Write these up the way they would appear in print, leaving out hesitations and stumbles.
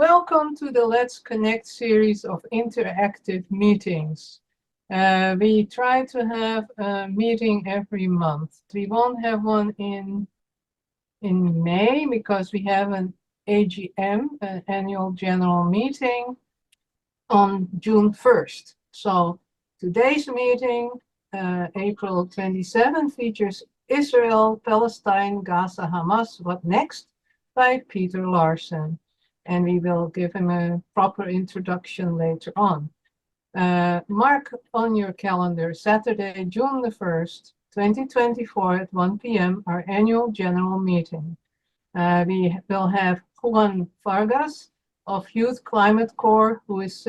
Welcome to the Let's Connect series of interactive meetings. We try to have a meeting every month. We won't have one in May because we have an AGM, an annual general meeting, on June 1st. So today's meeting, April 27, features Israel, Palestine, Gaza, Hamas, What Next? By Peter Larson. And we will give him a proper introduction later on. Mark on your calendar, Saturday, June the 1st, 2024 at 1 p.m., our annual general meeting. We will have Juan Vargas of Youth Climate Corps, who is,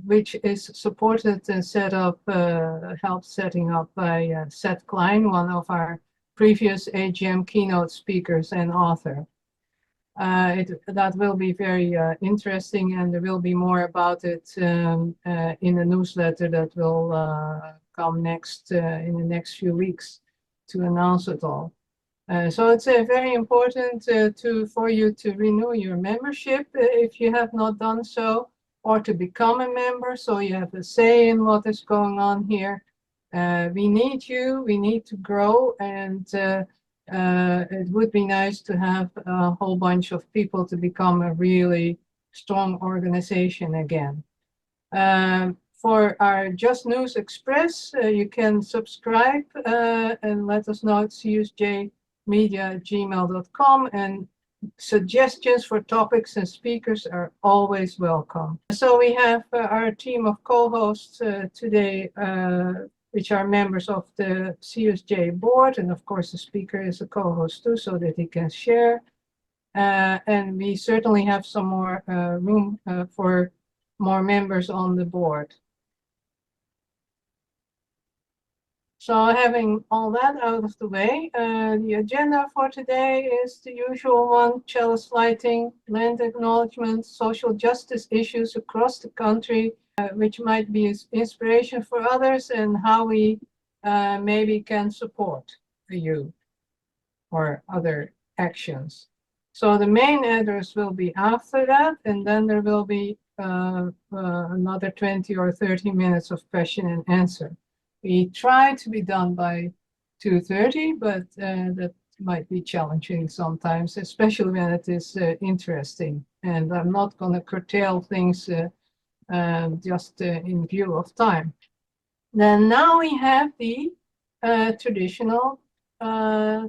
which is supported and set up, helped setting up by Seth Klein, one of our previous AGM keynote speakers and author. That will be very interesting, and there will be more about it in the newsletter that will come next in the next few weeks to announce it all. So it's very important for you to renew your membership if you have not done so, or to become a member so you have a say in what is going on here. We need you, we need to grow, and it would be nice to have a whole bunch of people to become a really strong organization again. For our Just News Express, you can subscribe and let us know at cusjmedia@gmail.com, and suggestions for topics and speakers are always welcome. So we have our team of co-hosts today, which are members of the CSJ board, and of course the speaker is a co-host too, so that he can share. And we certainly have some more room for more members on the board. So having all that out of the way, the agenda for today is the usual one: chalice lighting, land acknowledgement, social justice issues across the country, which might be inspiration for others, and how we maybe can support you or other actions. So the main address will be after that, and then there will be another 20 or 30 minutes of question and answer. We try to be done by 2:30, but that might be challenging sometimes, especially when it is interesting. And I'm not going to curtail things just in view of time. Then now we have the traditional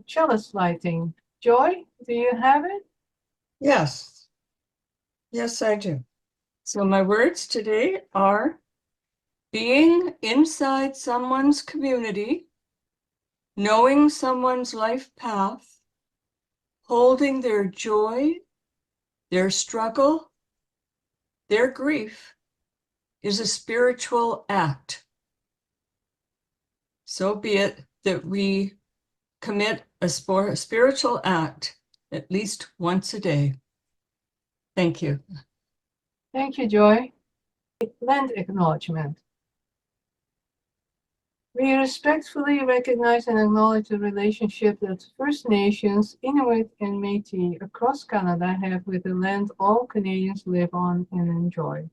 chalice lighting. Joy, do you have it? Yes. Yes, I do. So my words today are: being inside someone's community, knowing someone's life path, holding their joy, their struggle, their grief is a spiritual act. So be it that we commit a spiritual act at least once a day. Thank you. Thank you, Joy. Land acknowledgement. We respectfully recognize and acknowledge the relationship that First Nations, Inuit, and Métis across Canada have with the land all Canadians live on and enjoy.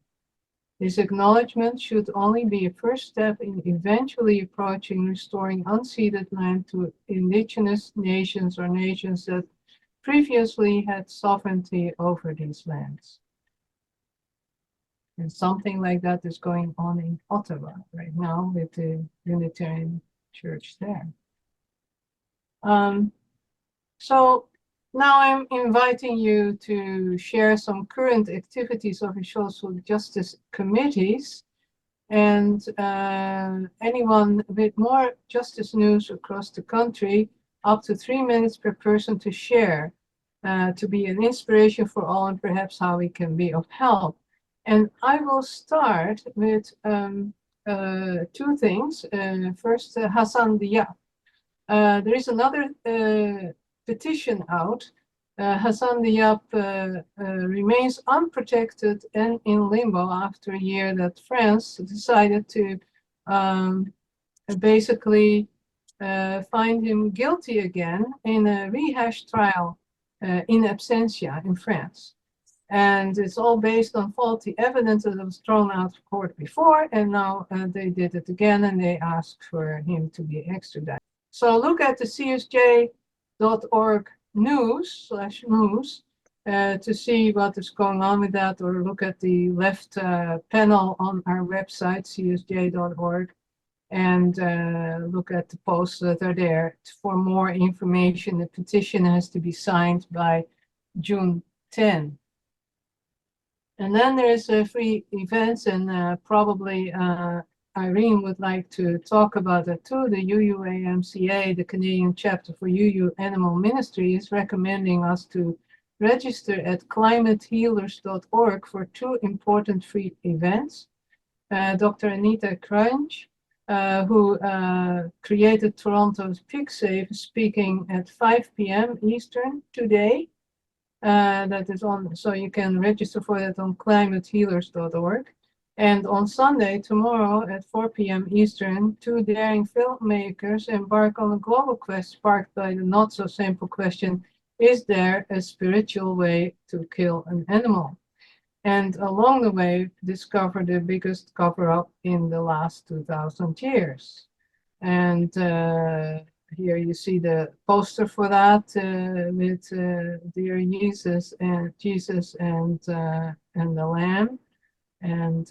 This acknowledgement should only be a first step in eventually approaching restoring unceded land to Indigenous nations or nations that previously had sovereignty over these lands. And something like that is going on in Ottawa right now with the Unitarian Church there. So now I'm inviting you to share some current activities of the social justice committees, and anyone with more justice news across the country, up to 3 minutes per person to share, to be an inspiration for all, and perhaps how we can be of help. And I will start with two things. First, Hassan Diab. There is another petition out. Hassan Diab remains unprotected and in limbo after a year that France decided to basically find him guilty again in a rehashed trial in absentia in France. And it's all based on faulty evidence that was thrown out of court before, and now they did it again, and they asked for him to be extradited. So look at the csj.org news/news to see what is going on with that, or look at the left panel on our website, csj.org, and look at the posts that are there for more information. The petition has to be signed by June 10. And then there's free events, and probably Irene would like to talk about that too. The UUAMCA, the Canadian chapter for UU Animal Ministry, is recommending us to register at climatehealers.org for 2 important free events. Dr. Anita Crunch, who created Toronto's Pig Safe, speaking at 5 p.m. Eastern today. That is on, so you can register for that on climatehealers.org. And on Sunday, tomorrow at 4 p.m. Eastern, 2 daring filmmakers embark on a global quest sparked by the not so simple question, is there a spiritual way to kill an animal? And along the way, discover the biggest cover-up in the last 2,000 years. And here you see the poster for that with dear Jesus and the Lamb. And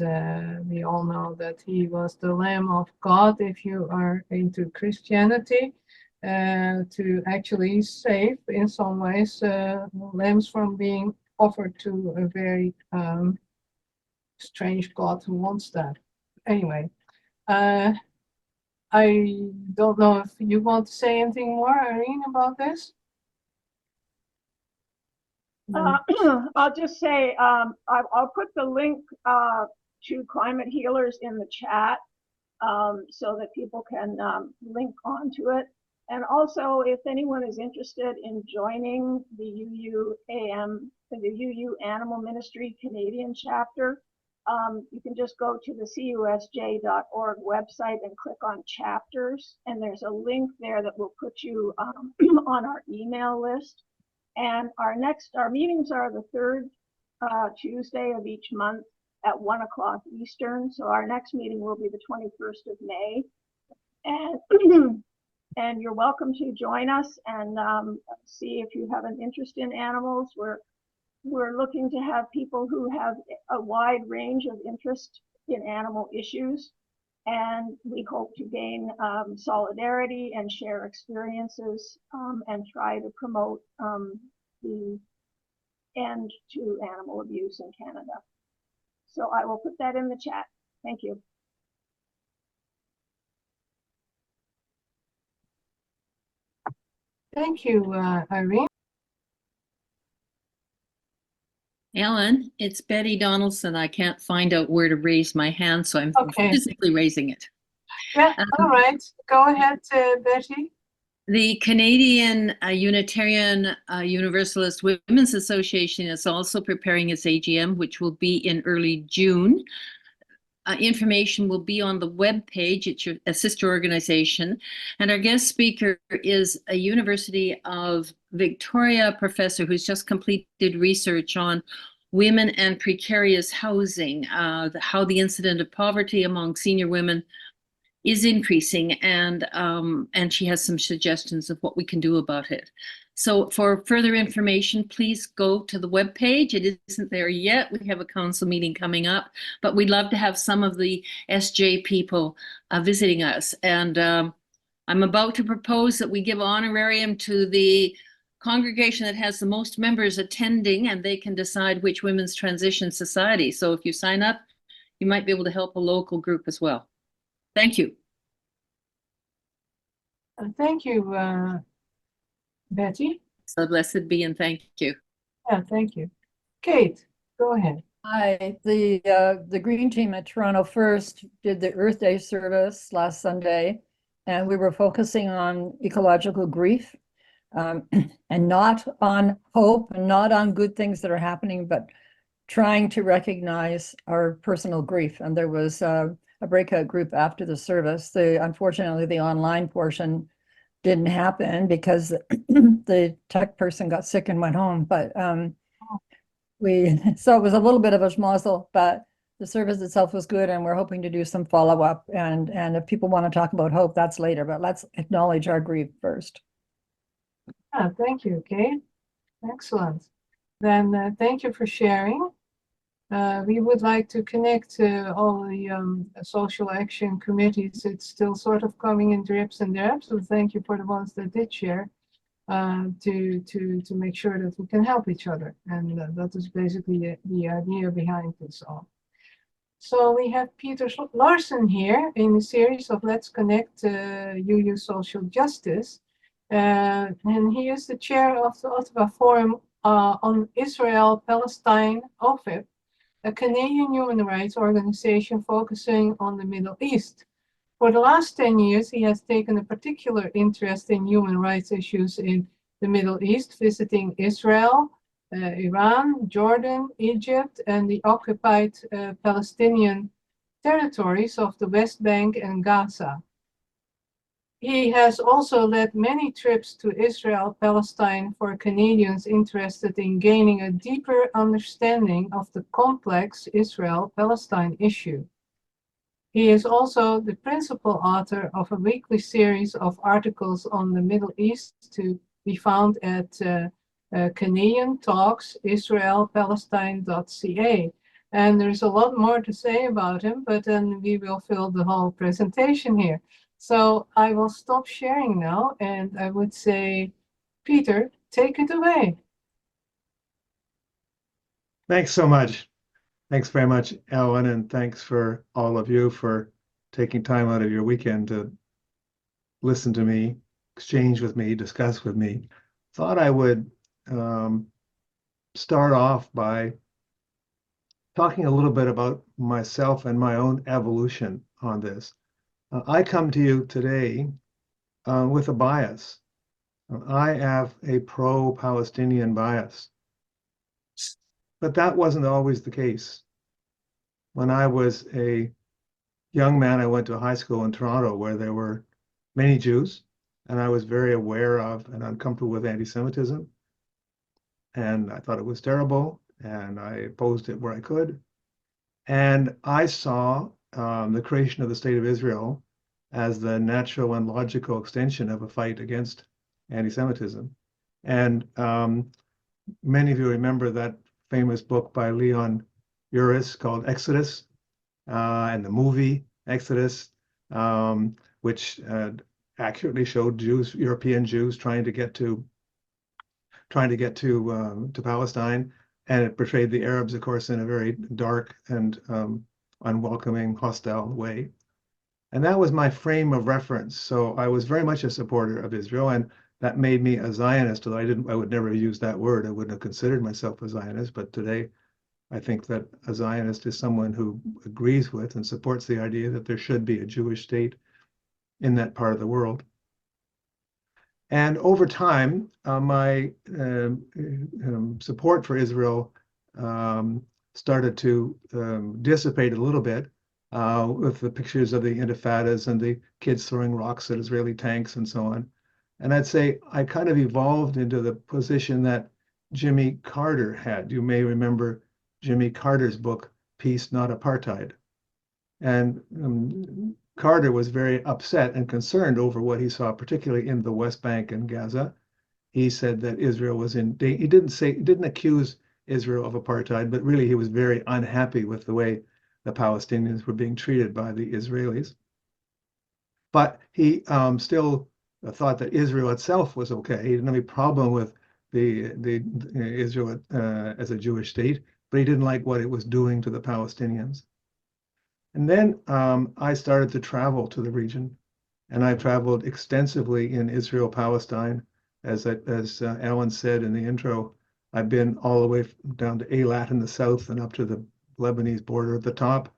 we all know that he was the Lamb of God, if you are into Christianity, to actually save, in some ways, lambs from being offered to a very strange God who wants that. Anyway, I don't know if you want to say anything more, Irene, about this? I'll just say I'll put the link to Climate Healers in the chat so that people can link onto it. And also, if anyone is interested in joining the UU Animal Ministry Canadian chapter, you can just go to the cusj.org website and click on chapters, and there's a link there that will put you on our email list. And our meetings are the 3rd Tuesday of each month at 1 o'clock Eastern. So our next meeting will be the 21st of May. And and you're welcome to join us and see if you have an interest in animals. We're looking to have people who have a wide range of interest in animal issues, and we hope to gain solidarity and share experiences and try to promote the end to animal abuse in Canada. So I will put that in the chat. Thank you. Thank you, Irene. Ellen, it's Betty Donaldson. I can't find out where to raise my hand, so I'm physically raising it. Yeah, all right. Go ahead, Betty. The Canadian Unitarian Universalist Women's Association is also preparing its AGM, which will be in early June. Information will be on the web page. It's a sister organization. And our guest speaker is a University of Victoria professor who's just completed research on women and precarious housing, how the incidence of poverty among senior women is increasing, and she has some suggestions of what we can do about it. So for further information, please go to the webpage. It isn't there yet. We have a council meeting coming up, but we'd love to have some of the SJ people visiting us. And I'm about to propose that we give honorarium to the congregation that has the most members attending, and they can decide which women's transition society. So if you sign up, you might be able to help a local group as well. Thank you. Thank you, Betty. So blessed be, and thank you. Yeah, thank you. Kate, go ahead. Hi, the Green Team at Toronto First did the Earth Day service last Sunday, and we were focusing on ecological grief, and not on hope and not on good things that are happening, but trying to recognize our personal grief. And there was a breakout group after the service. Unfortunately, the online portion didn't happen because the tech person got sick and went home. But So it was a little bit of a schmozzle, but the service itself was good, and we're hoping to do some follow-up. And if people want to talk about hope, that's later, but let's acknowledge our grief first. Thank you, Kate. Excellent. Then thank you for sharing. We would like to connect all the social action committees. It's still sort of coming in drips and drabs, so thank you for the ones that did share to make sure that we can help each other. And that is basically the idea behind this all. So we have Peter Larson here in the series of Let's Connect UU Social Justice. And he is the chair of the Ottawa Forum on Israel, Palestine, OFIP, a Canadian human rights organization focusing on the Middle East. For the last 10 years, he has taken a particular interest in human rights issues in the Middle East, visiting Israel, Iran, Jordan, Egypt, and the occupied Palestinian territories of the West Bank and Gaza. He has also led many trips to Israel, Palestine for Canadians interested in gaining a deeper understanding of the complex Israel-Palestine issue. He is also the principal author of a weekly series of articles on the Middle East to be found at Canadian Talks, israelpalestine.ca. And there's a lot more to say about him, but then we will fill the whole presentation here. So I will stop sharing now, and I would say, Peter, take it away. Thanks so much. Thanks very much, Ellen, and thanks for all of you for taking time out of your weekend to listen to me, exchange with me, discuss with me. Thought I would start off by talking a little bit about myself and my own evolution on this. I come to you today with a bias. I have a pro-Palestinian bias. But that wasn't always the case. When I was a young man, I went to a high school in Toronto where there were many Jews, and I was very aware of and uncomfortable with anti-Semitism. And I thought it was terrible, and I opposed it where I could. And I saw the creation of the State of Israel as the natural and logical extension of a fight against anti-Semitism. And many of you remember that famous book by Leon Uris called Exodus, and the movie Exodus, which accurately showed Jews, European Jews, trying to get to Palestine, and it portrayed the Arabs, of course, in a very dark and unwelcoming, hostile way. And that was my frame of reference. So I was very much a supporter of Israel, and that made me a Zionist. Although I would never use that word. I wouldn't have considered myself a Zionist, but today I think that a Zionist is someone who agrees with and supports the idea that there should be a Jewish state in that part of the world. And over time, my support for Israel started to dissipate a little bit with the pictures of the intifadas and the kids throwing rocks at Israeli tanks and so on. And I'd say I kind of evolved into the position that Jimmy Carter had. You may remember Jimmy Carter's book, Peace, Not Apartheid. And Carter was very upset and concerned over what he saw, particularly in the West Bank and Gaza. He said that Israel was in danger. He didn't accuse Israel of apartheid, but really he was very unhappy with the way the Palestinians were being treated by the Israelis. But he still thought that Israel itself was okay. He didn't have any problem with the Israel as a Jewish state, but he didn't like what it was doing to the Palestinians. And then I started to travel to the region, and I traveled extensively in Israel, Palestine. As Alan said in the intro, I've been all the way down to Eilat in the south and up to the Lebanese border at the top,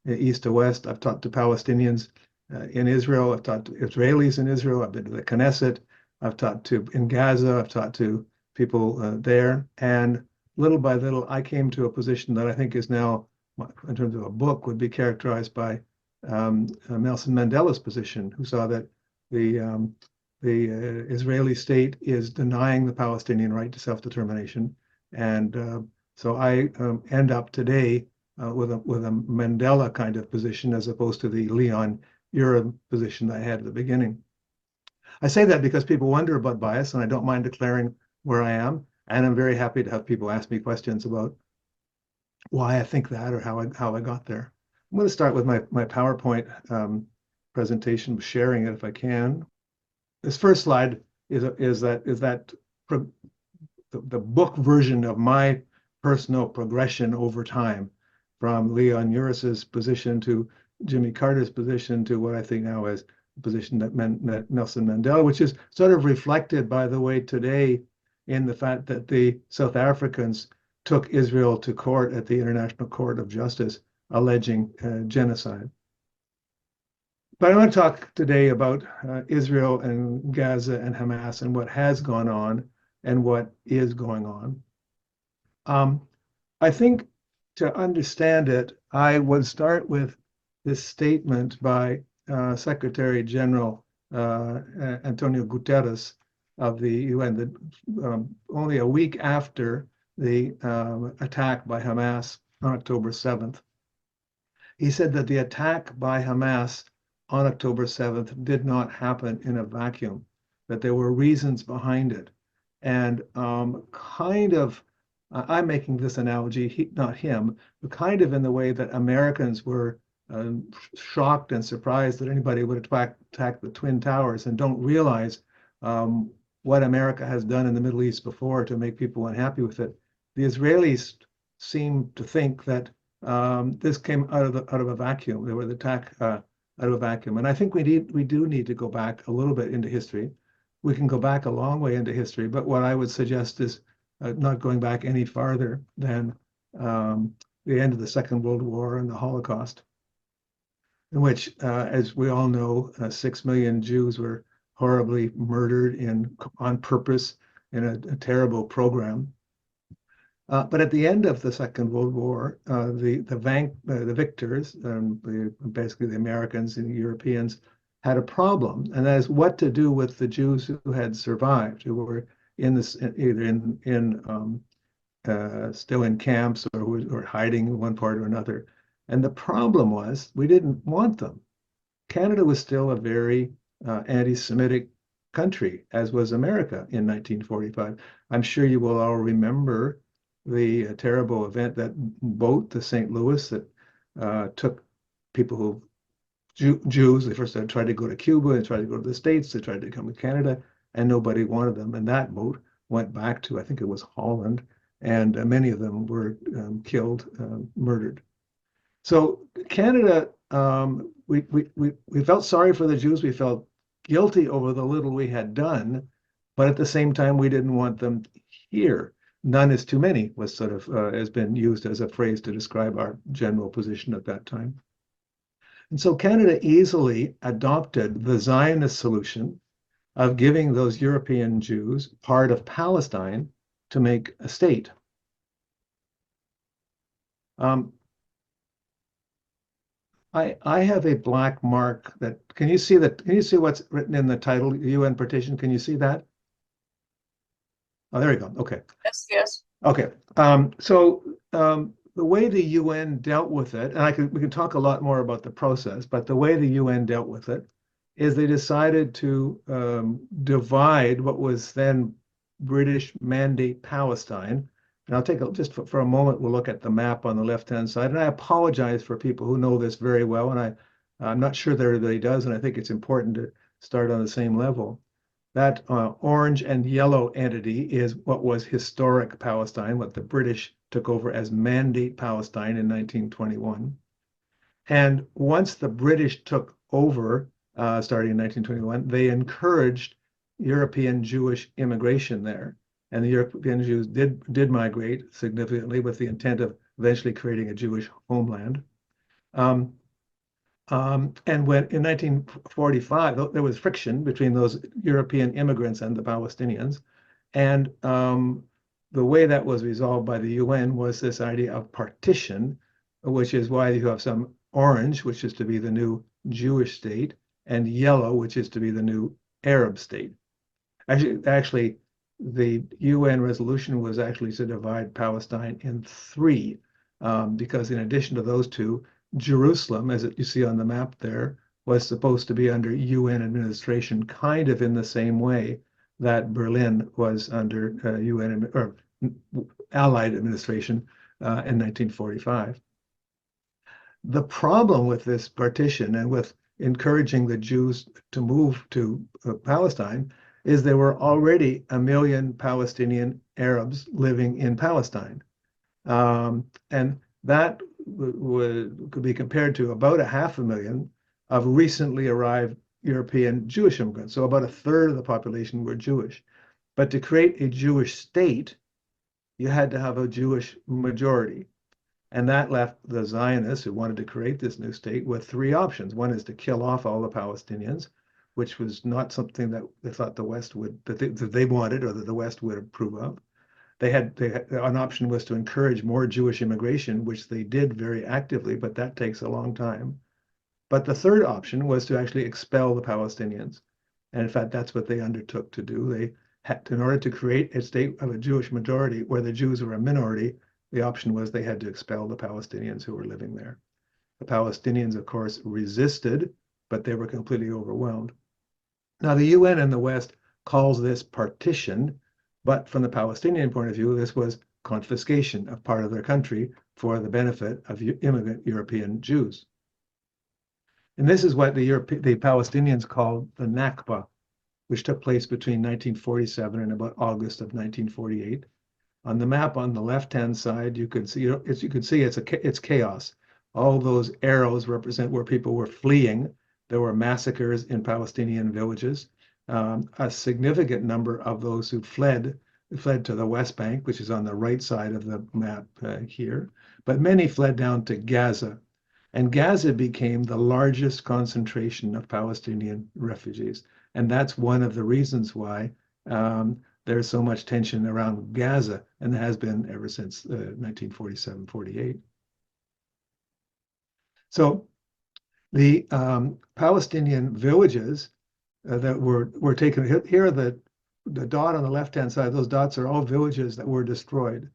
east to west. I've talked to Palestinians in Israel. I've talked to Israelis in Israel. I've been to the Knesset. I've talked to in Gaza. I've talked to people there. And little by little, I came to a position that I think is now, in terms of a book, would be characterized by Nelson Mandela's position, who saw that the Israeli state is denying the Palestinian right to self-determination and So I end up today with a Mandela kind of position as opposed to the Leon Urim position I had at the beginning. I say that because people wonder about bias, and I don't mind declaring where I am. And I'm very happy to have people ask me questions about why I think that or how I got there. I'm going to start with my PowerPoint presentation, sharing it if I can. This first slide is that the book version of my personal progression over time, from Leon Uris's position to Jimmy Carter's position to what I think now is the position that Nelson Mandela, which is sort of reflected, by the way, today in the fact that the South Africans took Israel to court at the International Court of Justice, alleging genocide. But I want to talk today about Israel and Gaza and Hamas and what has gone on and what is going on. I think to understand it, I would start with this statement by Secretary General Antonio Guterres of the UN, that only a week after the attack by Hamas on October 7th. He said that the attack by Hamas on October 7th did not happen in a vacuum, that there were reasons behind it. And I'm making this analogy, not him, but kind of in the way that Americans were shocked and surprised that anybody would attack the Twin Towers and don't realize what America has done in the Middle East before to make people unhappy with it. The Israelis seem to think that this came out of a vacuum. There was an attack out of a vacuum. And I think we do need to go back a little bit into history. We can go back a long way into history, but what I would suggest is not going back any farther than the end of the Second World War and the Holocaust, in which, as we all know, 6 million Jews were horribly murdered on purpose in a terrible program. But at the end of the Second World War, the victors, basically the Americans and the Europeans, had a problem, and that is what to do with the Jews who had survived, who were either still in camps or who were hiding in one part or another. And the problem was we didn't want them. Canada was still a very anti-Semitic country, as was America in 1945. I'm sure you will all remember the terrible event, that boat, the St. Louis, that took people who, Jews, they first tried to go to Cuba and tried to go to the States, they tried to come to Canada, and nobody wanted them. And that boat went back to, I think it was Holland, and many of them were killed, murdered. So Canada, we felt sorry for the Jews, we felt guilty over the little we had done, but at the same time, we didn't want them here. None is too many was sort of has been used as a phrase to describe our general position at that time. And so Canada easily adopted the Zionist solution of giving those European Jews part of Palestine to make a state. I have a black mark that, can you see that? Can you see what's written in the title, UN partition? Can you see that? Oh, there you go. Okay. Yes. Okay. The way the UN dealt with it, and we can talk a lot more about the process, but the way the UN dealt with it is they decided to divide what was then British Mandate Palestine. And I'll take just for a moment, we'll look at the map on the left-hand side. And I apologize for people who know this very well, and I'm not sure that everybody does, and I think it's important to start on the same level. That orange and yellow entity is what was historic Palestine, what the British took over as Mandate Palestine in 1921. And once the British took over, starting in 1921, they encouraged European Jewish immigration there. And the European Jews did migrate significantly with the intent of eventually creating a Jewish homeland. And when in 1945, there was friction between those European immigrants and the Palestinians. And the way that was resolved by the UN was this idea of partition, which is why you have some orange, which is to be the new Jewish state, and yellow, which is to be the new Arab state. Actually, the UN resolution was actually to divide Palestine in three, because in addition to those two, Jerusalem, as you see on the map there, was supposed to be under UN administration, kind of in the same way that Berlin was under UN or Allied administration in 1945. The problem with this partition and with encouraging the Jews to move to Palestine is there were already 1 million Palestinian Arabs living in Palestine. And that could be compared to about 500,000 of recently arrived European Jewish immigrants. So about a third of the population were Jewish. But to create a Jewish state, you had to have a Jewish majority. And that left the Zionists who wanted to create this new state with three options. One is to kill off all the Palestinians, which was not something that they thought the West would, that they wanted or that the West would approve of. They had an option was to encourage more Jewish immigration, which they did very actively, but that takes a long time. But the third option was to actually expel the Palestinians. And in fact, that's what they undertook to do. They had, in order to create a state of a Jewish majority where the Jews were a minority, the option was they had to expel the Palestinians who were living there. The Palestinians, of course, resisted, but they were completely overwhelmed. Now, the UN in the West calls this partition, but from the Palestinian point of view, this was confiscation of part of their country for the benefit of immigrant European Jews. And this is what the Palestinians called the Nakba, which took place between 1947 and about August of 1948. On the map on the left-hand side, you can see it's chaos. All those arrows represent where people were fleeing. There were massacres in Palestinian villages. A significant number of those who fled to the West Bank, which is on the right side of the map here, but many fled down to Gaza. And Gaza became the largest concentration of Palestinian refugees. And that's one of the reasons why there's so much tension around Gaza, and there has been ever since 1947-48. So the Palestinian villages that were taken, here are the dot on the left-hand side, those dots are all villages that were destroyed.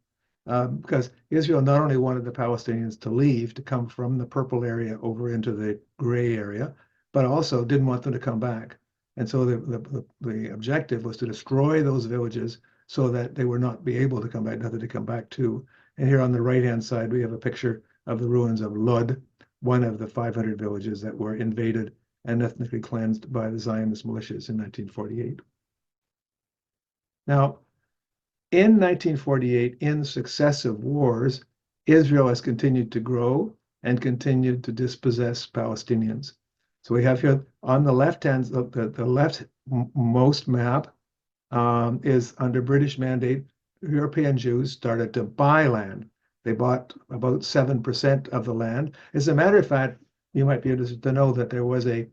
Because Israel not only wanted the Palestinians to leave, to come from the purple area over into the gray area, but also didn't want them to come back. And so the objective was to destroy those villages so that they would not be able to come back, nothing to come back to. And here on the right-hand side, we have a picture of the ruins of Lod, one of the 500 villages that were invaded and ethnically cleansed by the Zionist militias in 1948. Now, in 1948, in successive wars, Israel has continued to grow and continued to dispossess Palestinians. So we have here on the left-hand, the leftmost map is under British mandate. European Jews started to buy land. They bought about 7% of the land. As a matter of fact, you might be interested to know that there was a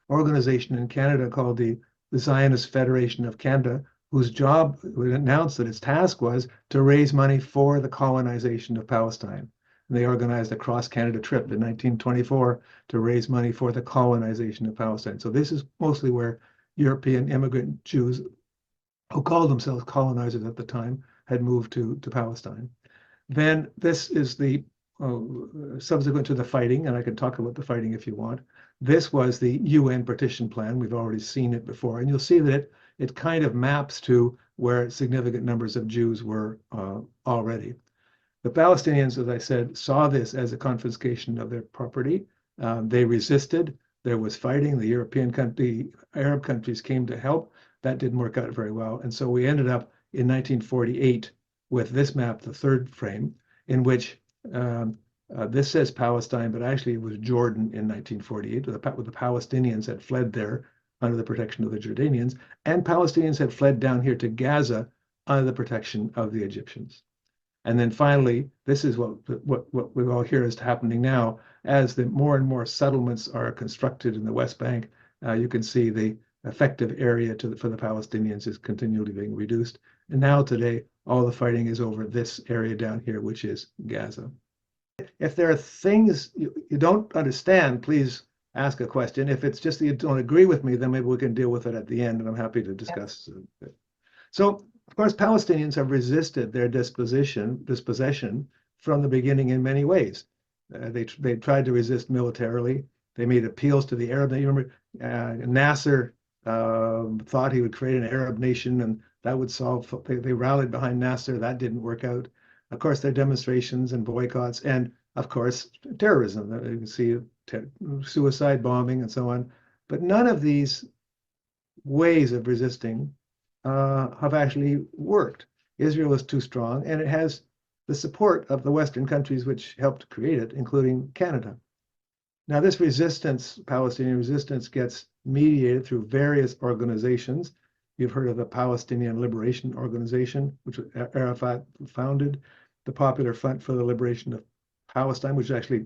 organization in Canada called the Zionist Federation of Canada, whose job, we announced that its task was to raise money for the colonization of Palestine. And they organized a cross-Canada trip in 1924 to raise money for the colonization of Palestine. So this is mostly where European immigrant Jews, who called themselves colonizers at the time, had moved to Palestine. Then this is the subsequent to the fighting, and I can talk about the fighting if you want. This was the UN partition plan. We've already seen it before, and you'll see that it kind of maps to where significant numbers of Jews were already. The Palestinians, as I said, saw this as a confiscation of their property. They resisted. There was fighting. The Arab countries came to help. That didn't work out very well. And so we ended up in 1948 with this map, the third frame, in which this says Palestine, but actually it was Jordan in 1948, where the Palestinians had fled there under the protection of the Jordanians, and Palestinians had fled down here to Gaza under the protection of the Egyptians. And then finally, this is what we all hear is happening now. As the more and more settlements are constructed in the West Bank, you can see the effective area for the Palestinians is continually being reduced. And now today, all the fighting is over this area down here, which is Gaza. If there are things you don't understand, please ask a question. If it's just that you don't agree with me, then maybe we can deal with it at the end, and I'm happy to discuss it. So, of course, Palestinians have resisted their dispossession from the beginning in many ways. They tried to resist militarily. They made appeals to the Arab. You remember Nasser thought he would create an Arab nation and that would solve. They rallied behind Nasser. That didn't work out. Of course, there are demonstrations and boycotts, and of course, terrorism. You can see suicide bombing and so on. But none of these ways of resisting have actually worked. Israel is too strong, and it has the support of the Western countries which helped create it, including Canada. Now, this resistance, Palestinian resistance, gets mediated through various organizations. You've heard of the Palestinian Liberation Organization, which Arafat founded, the Popular Front for the Liberation of Palestine, which actually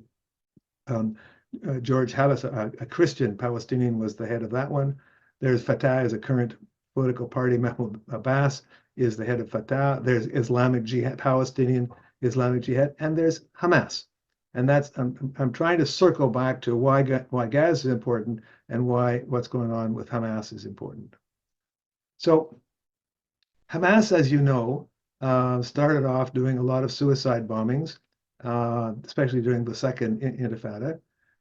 George Habas, a Christian Palestinian, was the head of that one. There's Fatah as a current political party. Mahmoud Abbas is the head of Fatah. There's Islamic Jihad, Palestinian Islamic Jihad, and there's Hamas. And that's I'm trying to circle back to why Gaza is important and why what's going on with Hamas is important. So Hamas, as you know, started off doing a lot of suicide bombings, especially during the second Intifada.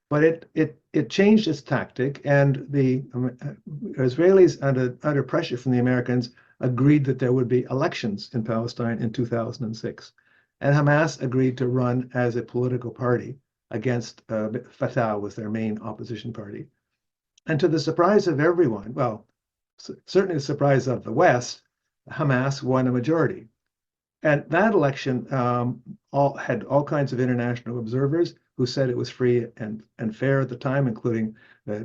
But it changed its tactic, and the Israelis, under pressure from the Americans, agreed that there would be elections in Palestine in 2006. And Hamas agreed to run as a political party against Fatah, was their main opposition party. And to the surprise of everyone, well, certainly the surprise of the West, Hamas won a majority. And that election had all kinds of international observers who said it was free and fair at the time, including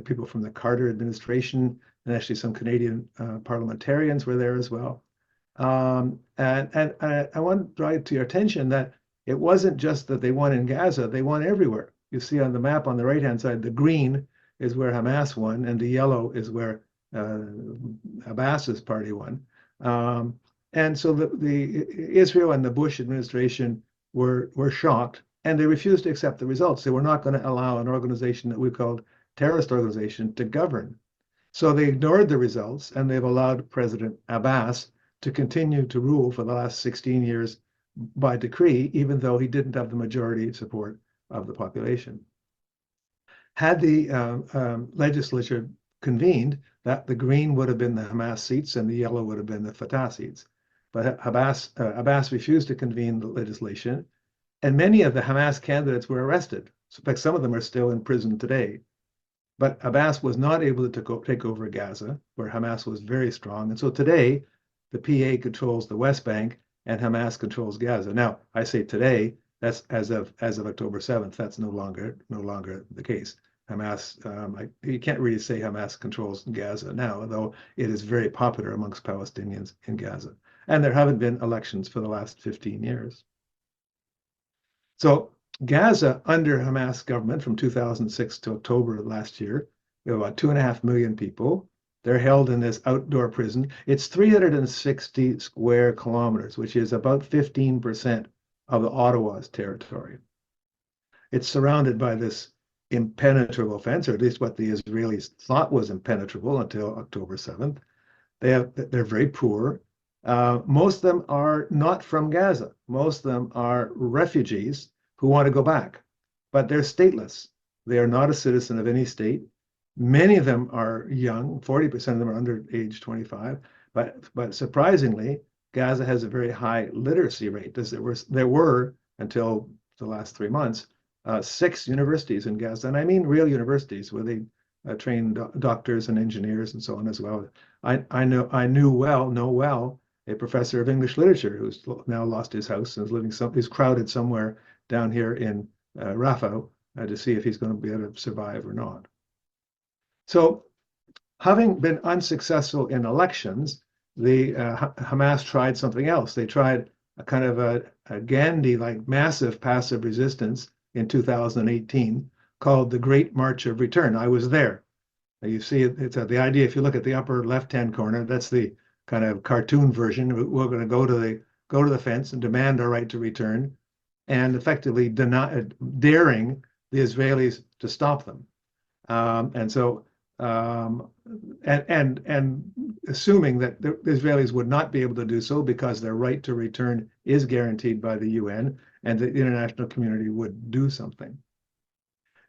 people from the Carter administration, and actually some Canadian parliamentarians were there as well. And I want to draw to your attention that it wasn't just that they won in Gaza, they won everywhere. You see on the map on the right-hand side, the green is where Hamas won, and the yellow is where Abbas's party won. And so the Israel and the Bush administration were shocked, and they refused to accept the results. They were not going to allow an organization that we called terrorist organization to govern. So they ignored the results, and they've allowed President Abbas to continue to rule for the last 16 years by decree, even though he didn't have the majority support of the population. Had the legislature convened, that the green would have been the Hamas seats and the yellow would have been the Fatah seats. But Abbas refused to convene the legislation, and many of the Hamas candidates were arrested. So in fact, some of them are still in prison today. But Abbas was not able to take over Gaza, where Hamas was very strong. And so today, the PA controls the West Bank and Hamas controls Gaza. Now, I say today, that's as of October 7th. That's no longer the case. Hamas, you can't really say Hamas controls Gaza now, though it is very popular amongst Palestinians in Gaza. And there haven't been elections for the last 15 years. So Gaza, under Hamas government from 2006 to October of last year, we have about 2.5 million people. They're held in this outdoor prison. It's 360 square kilometers, which is about 15% of the Ottawa's territory. It's surrounded by this impenetrable fence, or at least what the Israelis thought was impenetrable until October 7th. They're very poor. Most of them are not from Gaza. Most of them are refugees who want to go back, but they're stateless. They are not a citizen of any state. Many of them are young, 40% of them are under age 25, but surprisingly, Gaza has a very high literacy rate. There were, until the last 3 months, 6 universities in Gaza, and I mean real universities where they train doctors and engineers and so on as well. I know well a professor of English literature who's now lost his house and is living he's crowded somewhere down here in Rafah to see if he's going to be able to survive or not. So, having been unsuccessful in elections, the Hamas tried something else. They tried a kind of a Gandhi-like massive passive resistance in 2018 called the Great March of Return. I was there. You see, it's the idea. If you look at the upper left-hand corner, that's the kind of cartoon version. We're going to go to the fence and demand our right to return, and effectively daring the Israelis to stop them. And so and assuming that the Israelis would not be able to do so because their right to return is guaranteed by the UN and the international community would do something.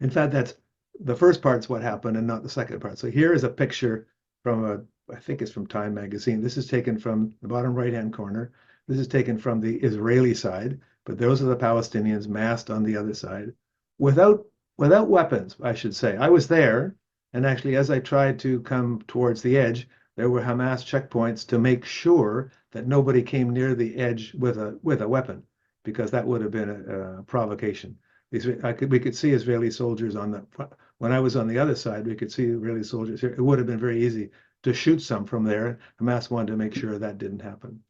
In fact, that's the first part's what happened and not the second part. So here is a picture from I think it's from Time magazine. This is taken from the bottom right-hand corner. This is taken from the Israeli side, but those are the Palestinians massed on the other side without weapons, I should say. I was there, and actually, as I tried to come towards the edge, there were Hamas checkpoints to make sure that nobody came near the edge with a weapon, because that would have been a provocation. We could see Israeli soldiers on the, when I was on the other side, we could see Israeli soldiers here. It would have been very easy to shoot some from there. Hamas wanted to make sure that didn't happen.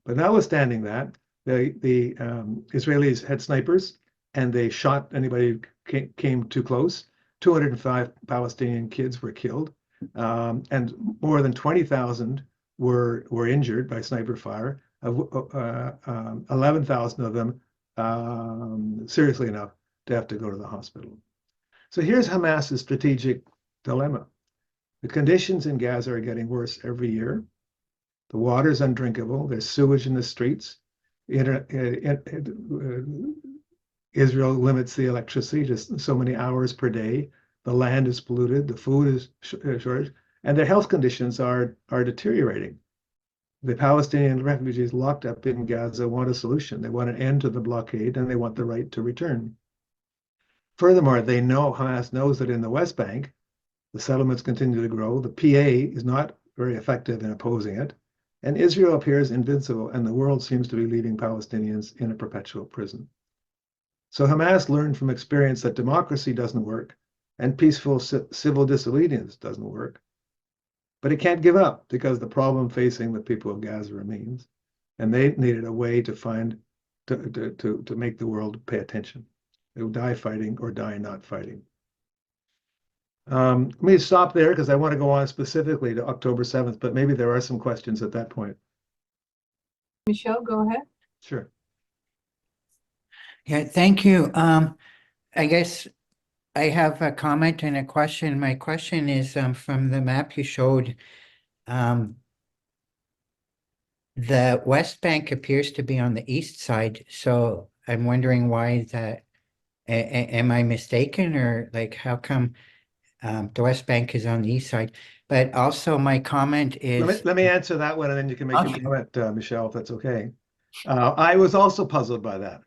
But notwithstanding that, the Israelis had snipers and they shot anybody who came too close. 205 Palestinian kids were killed, and more than 20,000 were injured by sniper fire. 11,000 of them seriously enough to have to go to the hospital. So here's Hamas's strategic dilemma. The conditions in Gaza are getting worse every year. The water is undrinkable. There's sewage in the streets. Israel limits the electricity to so many hours per day. The land is polluted. The food is shortage, and their health conditions are deteriorating. The Palestinian refugees locked up in Gaza want a solution. They want an end to the blockade, and they want the right to return. Furthermore, Hamas knows that in the West Bank, the settlements continue to grow. The PA is not very effective in opposing it, and Israel appears invincible, and the world seems to be leaving Palestinians in a perpetual prison. So Hamas learned from experience that democracy doesn't work, and peaceful civil disobedience doesn't work. But it can't give up because the problem facing the people of Gaza remains, and they needed a way to find to make the world pay attention. They will die fighting or die not fighting. Let me stop there because I want to go on specifically to October 7th, but maybe there are some questions at that point. Michelle, go ahead. Sure. Yeah, thank you. I guess I have a comment and a question. My question is from the map you showed. The West Bank appears to be on the east side, so I'm wondering why that. Am I mistaken, or like how come the West Bank is on the east side? But also my comment is. Let me answer that one, and then you can make Okay. a comment, Michelle, if that's okay. I was also puzzled by that.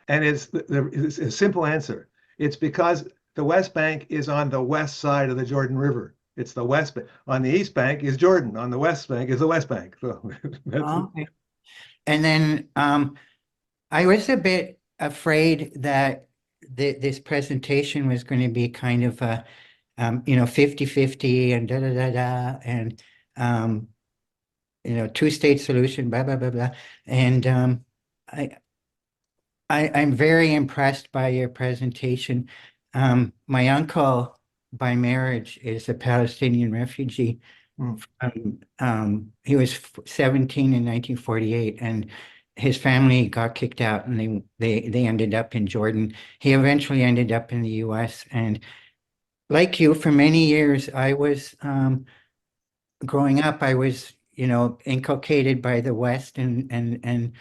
And it's a simple answer. It's because the West Bank is on the west side of the Jordan River. It's the West Bank. On the East Bank is Jordan. On the West Bank is the West Bank. So Okay. And then I was a bit afraid that this presentation was going to be kind of a 50-50 and and two-state solution, blah blah blah blah. And I'm very impressed by your presentation. My uncle by marriage is a Palestinian refugee. He was 17 in 1948, and his family got kicked out, and they ended up in Jordan. He eventually ended up in the US. And like you, for many years, I was growing up, I was inculcated by the West and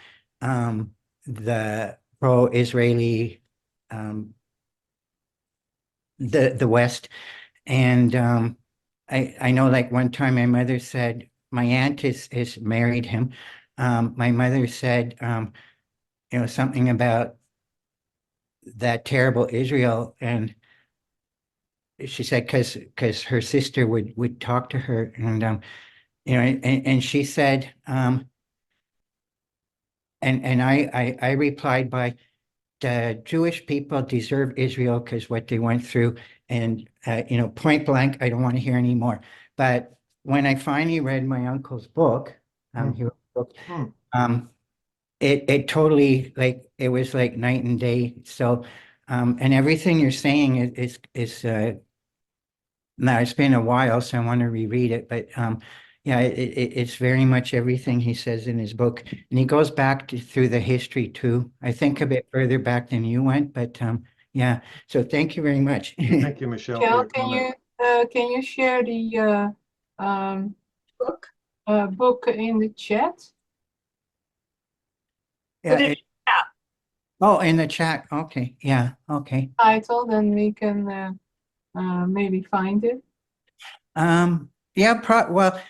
the pro-Israeli, the West. And I know, like one time my mother said, my aunt is married him. My mother said, something about that terrible Israel. And she said, because her sister would talk to her, and and she said, and I replied by, the Jewish people deserve Israel because what they went through, and point blank, I don't want to hear anymore. But when I finally read my uncle's book, he wrote a book, it totally, like, it was like night and day. So and everything you're saying is now, it's been a while, so I want to reread it, but yeah, it's very much everything he says in his book, and he goes back through the history too. I think a bit further back than you went, but yeah. So thank you very much. Thank you, Michelle. Michelle, can you can you share the Book? book in the chat? Yeah, Put it- oh, in the chat. Okay. Yeah. Okay. Title, then we can maybe find it. Yeah, well,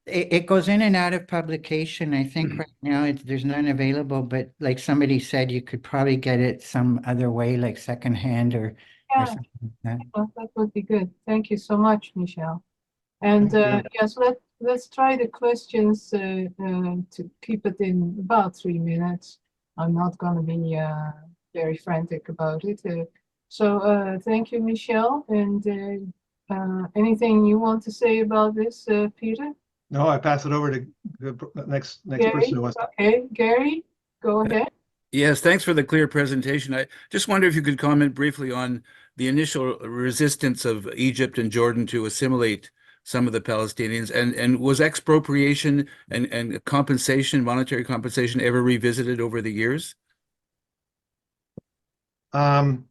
it goes in and out of publication. I think right now there's none available, but like somebody said, you could probably get it some other way, like secondhand or Yeah, something like that. that would be good. Thank you so much, Michelle. And Thank yes, let's try the questions to keep it in about 3 minutes. I'm not going to be very frantic about it. So thank you, Michelle. And anything you want to say about this, Peter? No, I pass it over to the next Gary? person who wants to. Okay, Gary, go ahead. Yes, thanks for the clear presentation. I just wonder if you could comment briefly on the initial resistance of Egypt and Jordan to assimilate some of the Palestinians, and was expropriation and compensation, monetary compensation, ever revisited over the years? All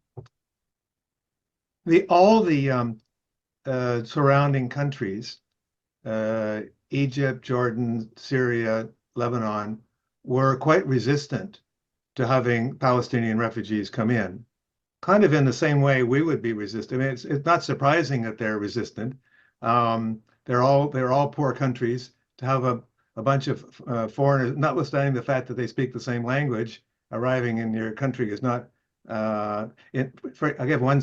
the surrounding countries, Egypt, Jordan, Syria, Lebanon, were quite resistant to having Palestinian refugees come in, kind of in the same way we would be resistant. I mean, it's not surprising that they're resistant. They're all poor countries. To have a bunch of foreigners, notwithstanding the fact that they speak the same language, arriving in your country is not. I'll give one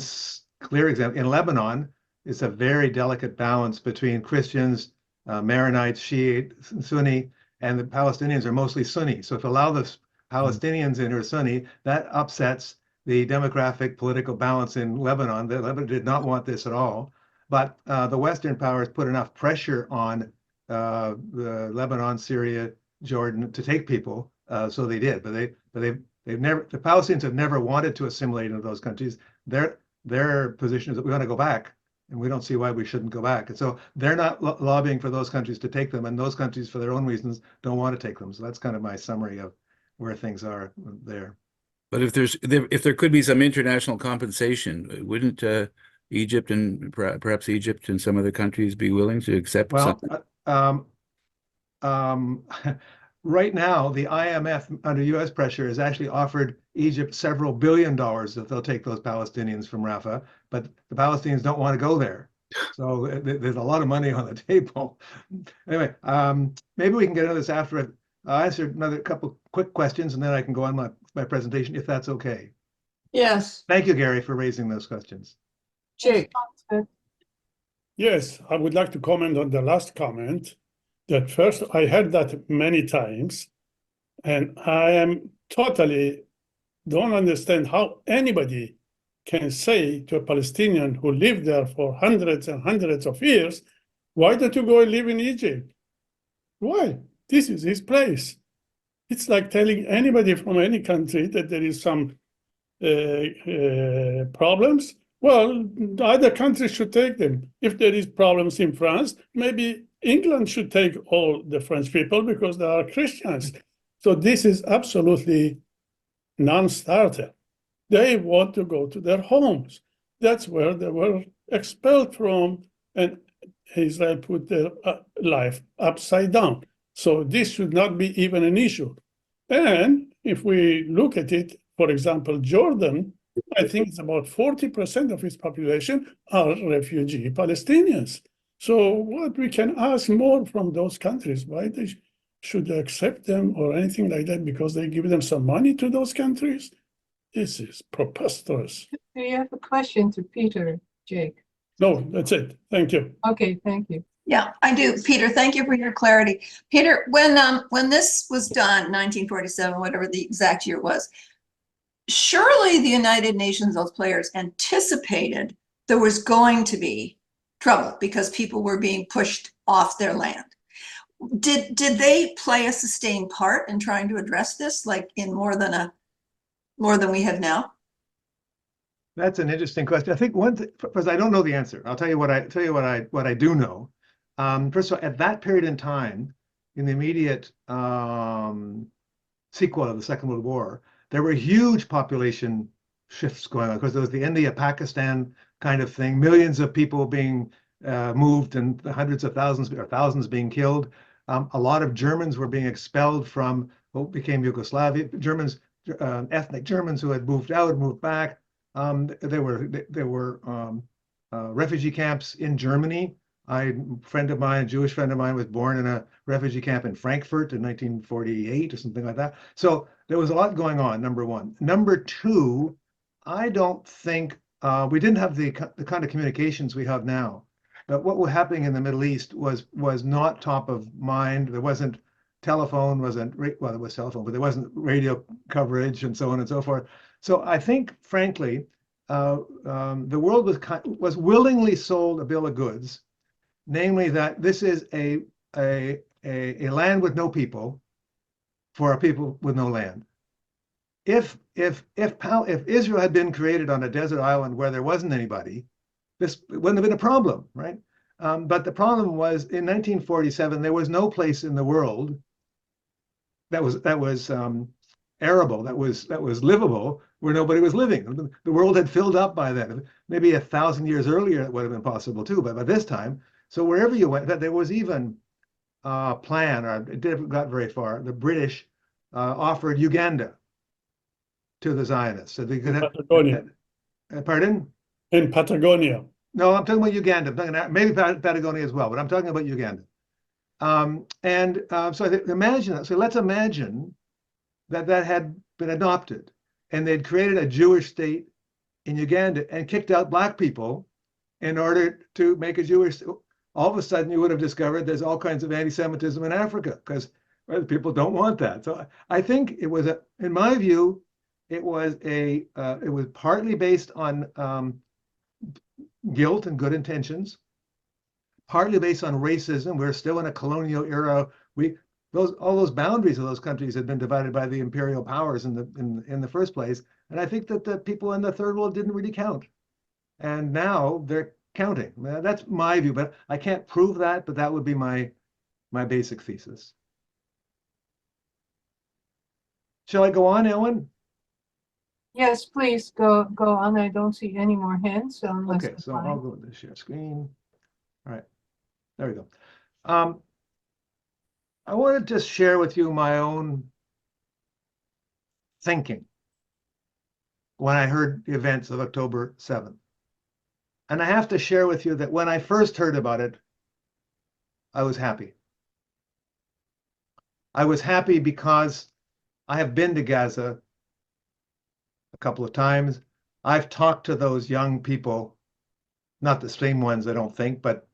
clear example. In Lebanon, it's a very delicate balance between Christians, Maronites, Shiite, Sunni, and the Palestinians are mostly Sunni. So if you allow the Palestinians in who are Sunni, that upsets the demographic political balance in Lebanon. Lebanon did not want this at all. But the Western powers put enough pressure on the Lebanon, Syria, Jordan to take people, so they did. But they've never. The Palestinians have never wanted to assimilate into those countries. Their position is that we want to go back, and we don't see why we shouldn't go back. And so they're not lobbying for those countries to take them, and those countries, for their own reasons, don't want to take them. So that's kind of my summary of where things are there. But if there could be some international compensation, wouldn't Egypt and perhaps Egypt and some other countries be willing to accept Well, something? right now, the IMF, under U.S. pressure, has actually offered Egypt several $billions if they'll take those Palestinians from Rafah, but the Palestinians don't want to go there. So there's a lot of money on the table. Anyway, maybe we can get into this after I'll answer another couple quick questions, and then I can go on my presentation, if that's okay. Yes, Thank you, Gary, for raising those questions. Jake. Sounds good. Yes, I would like to comment on the last comment. That first, I heard that many times, and I am totally don't understand how anybody can say to a Palestinian who lived there for hundreds and hundreds of years, why don't you go and live in Egypt? Why? This is his place. It's like telling anybody from any country that there is some problems. Well, the other countries should take them. If there is problems in France, maybe England should take all the French people because they are Christians. So this is absolutely non-starter. They want to go to their homes. That's where they were expelled from, and Israel put their life upside down. So this should not be even an issue. And if we look at it, for example, Jordan, I think it's about 40% of its population are refugee Palestinians. So what we can ask more from those countries, why they should accept them or anything like that because they give them some money to those countries? This is preposterous. Do you have a question to Peter, Jake? No, that's it. Thank you. Okay, thank you. Yeah, I do. Peter, thank you for your clarity. Peter, when this was done, 1947, whatever the exact year was, surely the United Nations, those players, anticipated there was going to be trouble because people were being pushed off their land. Did they play a sustained part in trying to address this, like in more than we have now? That's an interesting question. I think one thing, because I don't know the answer. I'll tell you what I do know. First of all, at that period in time, in the immediate sequel of the Second World War, there were huge population shifts going on because there was the India-Pakistan kind of thing, millions of people being moved and hundreds of thousands or thousands being killed. A lot of Germans were being expelled from what became Yugoslavia. Germans, ethnic Germans who had moved out, moved back. There were refugee camps in Germany. A friend of mine, a Jewish friend of mine, was born in a refugee camp in Frankfurt in 1948 or something like that. So there was a lot going on, number one. Number two, I don't think we didn't have the kind of communications we have now. But what was happening in the Middle East was not top of mind. There wasn't telephone, well, there was telephone, but there wasn't radio coverage and so on and so forth. So I think, frankly, the world was willingly sold a bill of goods, namely that this is a land with no people for a people with no land. If Israel had been created on a desert island where there wasn't anybody, this wouldn't have been a problem, right? But the problem was in 1947 there was no place in the world that was arable, that was livable, where nobody was living. The world had filled up by then. Maybe 1,000 years earlier it would have been possible too, but by this time, so wherever you went, there was even a plan, or it never got very far. The British offered Uganda to the Zionists, so they could have. Patagonia. Pardon? In Patagonia. No, I'm talking about Uganda. I'm talking maybe Patagonia as well, but I'm talking about Uganda. So imagine that. So let's imagine that had been adopted, and they'd created a Jewish state in Uganda and kicked out black people in order to make a Jewish. All of a sudden, you would have discovered there's all kinds of anti-Semitism in Africa because people don't want that. So I think it was in my view, it was partly based on guilt and good intentions, partly based on racism. We're still in a colonial era. All those boundaries of those countries had been divided by the imperial powers in the first place. And I think that the people in the third world didn't really count. And now they're counting. That's my view, but I can't prove that, but that would be my basic thesis. Shall I go on, Ellen? Yes, please go on. I don't see any more hands. So Okay, so I'll go to the share screen. All right, there we go. I want to just share with you my own thinking when I heard the events of October 7th. And I have to share with you that when I first heard about it, I was happy. I was happy because I have been to Gaza a couple of times. I've talked to those young people, not the same ones, I don't think, but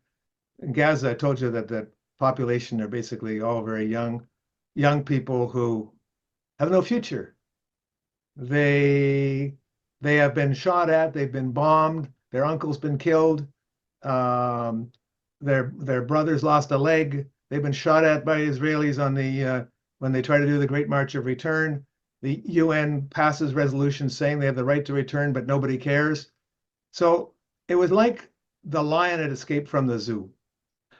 in Gaza, I told you that the population are basically all very young people who have no future. They have been shot at, they've been bombed, their uncle's been killed, their brothers lost a leg, they've been shot at by Israelis on when they try to do the Great March of Return. The UN passes resolutions saying they have the right to return, but nobody cares. So it was like the lion had escaped from the zoo.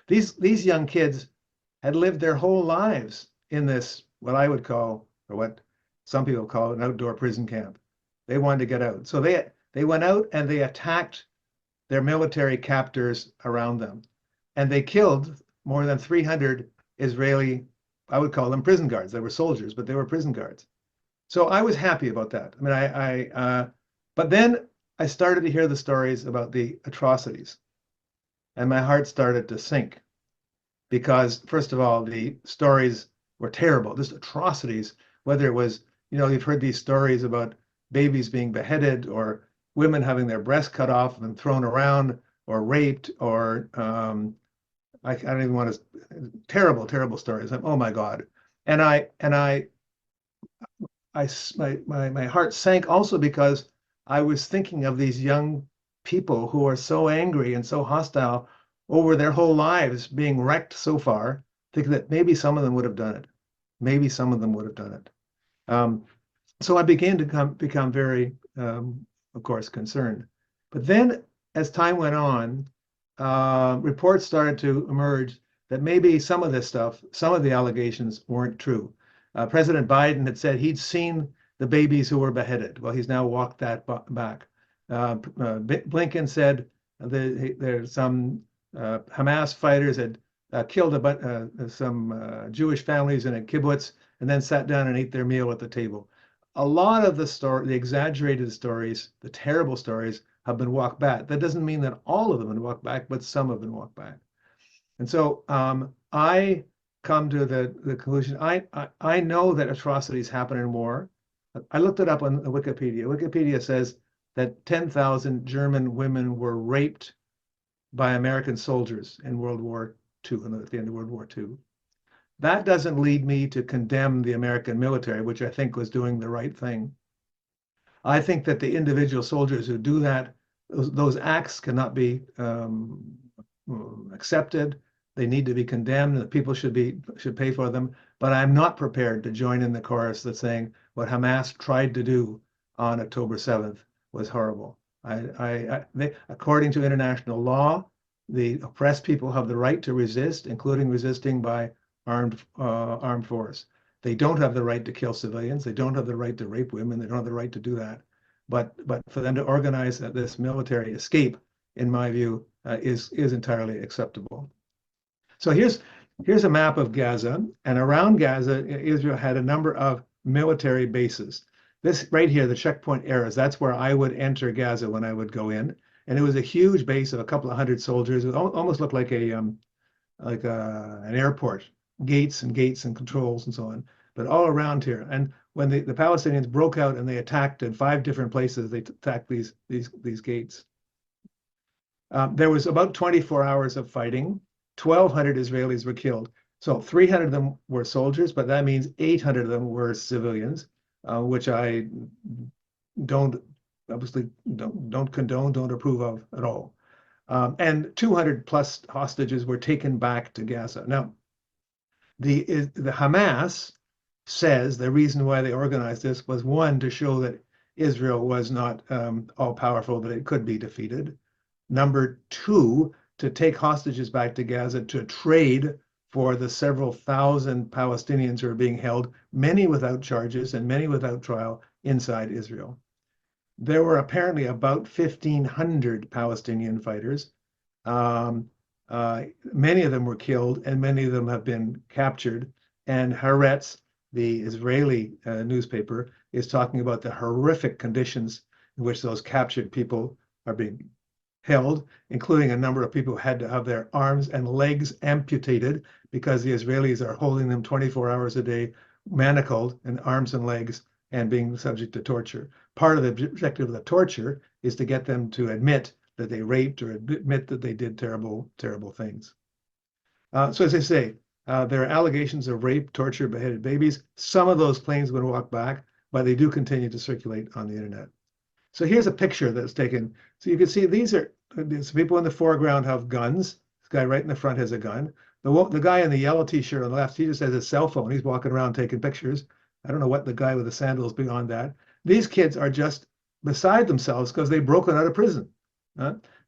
These young kids had lived their whole lives in this, what I would call, or what some people call, an outdoor prison camp. They wanted to get out. So they went out and they attacked their military captors around them. And they killed more than 300 Israeli, I would call them prison guards. They were soldiers, but they were prison guards. So I was happy about that. I mean, but then I started to hear the stories about the atrocities. And my heart started to sink because, first of all, the stories were terrible. Just atrocities, whether it was, you've heard these stories about babies being beheaded or women having their breasts cut off and thrown around or raped or I don't even want to, terrible, terrible stories. Oh my God. And my heart sank also because I was thinking of these young people who are so angry and so hostile over their whole lives being wrecked so far, thinking that maybe some of them would have done it. Maybe some of them would have done it. So I began to become very, of course, concerned. But then as time went on, reports started to emerge that maybe some of this stuff, some of the allegations weren't true. President Biden had said he'd seen the babies who were beheaded. Well, he's now walked that back. Blinken said there's some Hamas fighters had killed some Jewish families in a kibbutz and then sat down and ate their meal at the table. A lot of the exaggerated stories, the terrible stories, have been walked back. That doesn't mean that all of them have been walked back, but some have been walked back. And so I come to the conclusion, I know that atrocities happen in war. I looked it up on Wikipedia. Wikipedia says that 10,000 German women were raped by American soldiers in World War II, and at the end of World War II. That doesn't lead me to condemn the American military, which I think was doing the right thing. I think that the individual soldiers who do that, those acts cannot be accepted. They need to be condemned, and the people should pay for them. But I'm not prepared to join in the chorus that's saying what Hamas tried to do on October 7th was horrible. According to international law, the oppressed people have the right to resist, including resisting by armed force. They don't have the right to kill civilians. They don't have the right to rape women. They don't have the right to do that. But for them to organize this military escape, in my view, is entirely acceptable. So here's a map of Gaza, and around Gaza, Israel had a number of military bases. This right here, the checkpoint arrows, that's where I would enter Gaza when I would go in. And it was a huge base of a couple of hundred soldiers. It almost looked like an airport, gates and controls and so on, but all around here. And when the Palestinians broke out and they attacked in 5 different places, they attacked these gates. There was about 24 hours of fighting. 1,200 Israelis were killed. So 300 of them were soldiers, but that means 800 of them were civilians, which I don't condone, don't approve of at all. And 200 plus hostages were taken back to Gaza. Now, the Hamas says the reason why they organized this was, one, to show that Israel was not all powerful, that it could be defeated. Number 2, to take hostages back to Gaza to trade for the several thousand Palestinians who are being held, many without charges and many without trial inside Israel. There were apparently about 1,500 Palestinian fighters. Many of them were killed and many of them have been captured. And Haaretz, the Israeli newspaper, is talking about the horrific conditions in which those captured people are being held, including a number of people who had to have their arms and legs amputated because the Israelis are holding them 24 hours a day, manacled in arms and legs and being subject to torture. Part of the objective of the torture is to get them to admit that they raped or admit that they did terrible, terrible things. So as I say, there are allegations of rape, torture, beheaded babies. Some of those claims have been walked back, but they do continue to circulate on the internet. So here's a picture that's taken. So you can see these people in the foreground have guns. This guy right in the front has a gun. The guy in the yellow t-shirt on the left, he just has his cell phone. He's walking around taking pictures. I don't know what the guy with the sandals beyond that. These kids are just beside themselves because they've broken out of prison.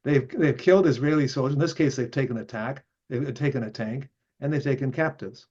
They've killed Israeli soldiers. In this case, they've taken a tank, and they've taken captives.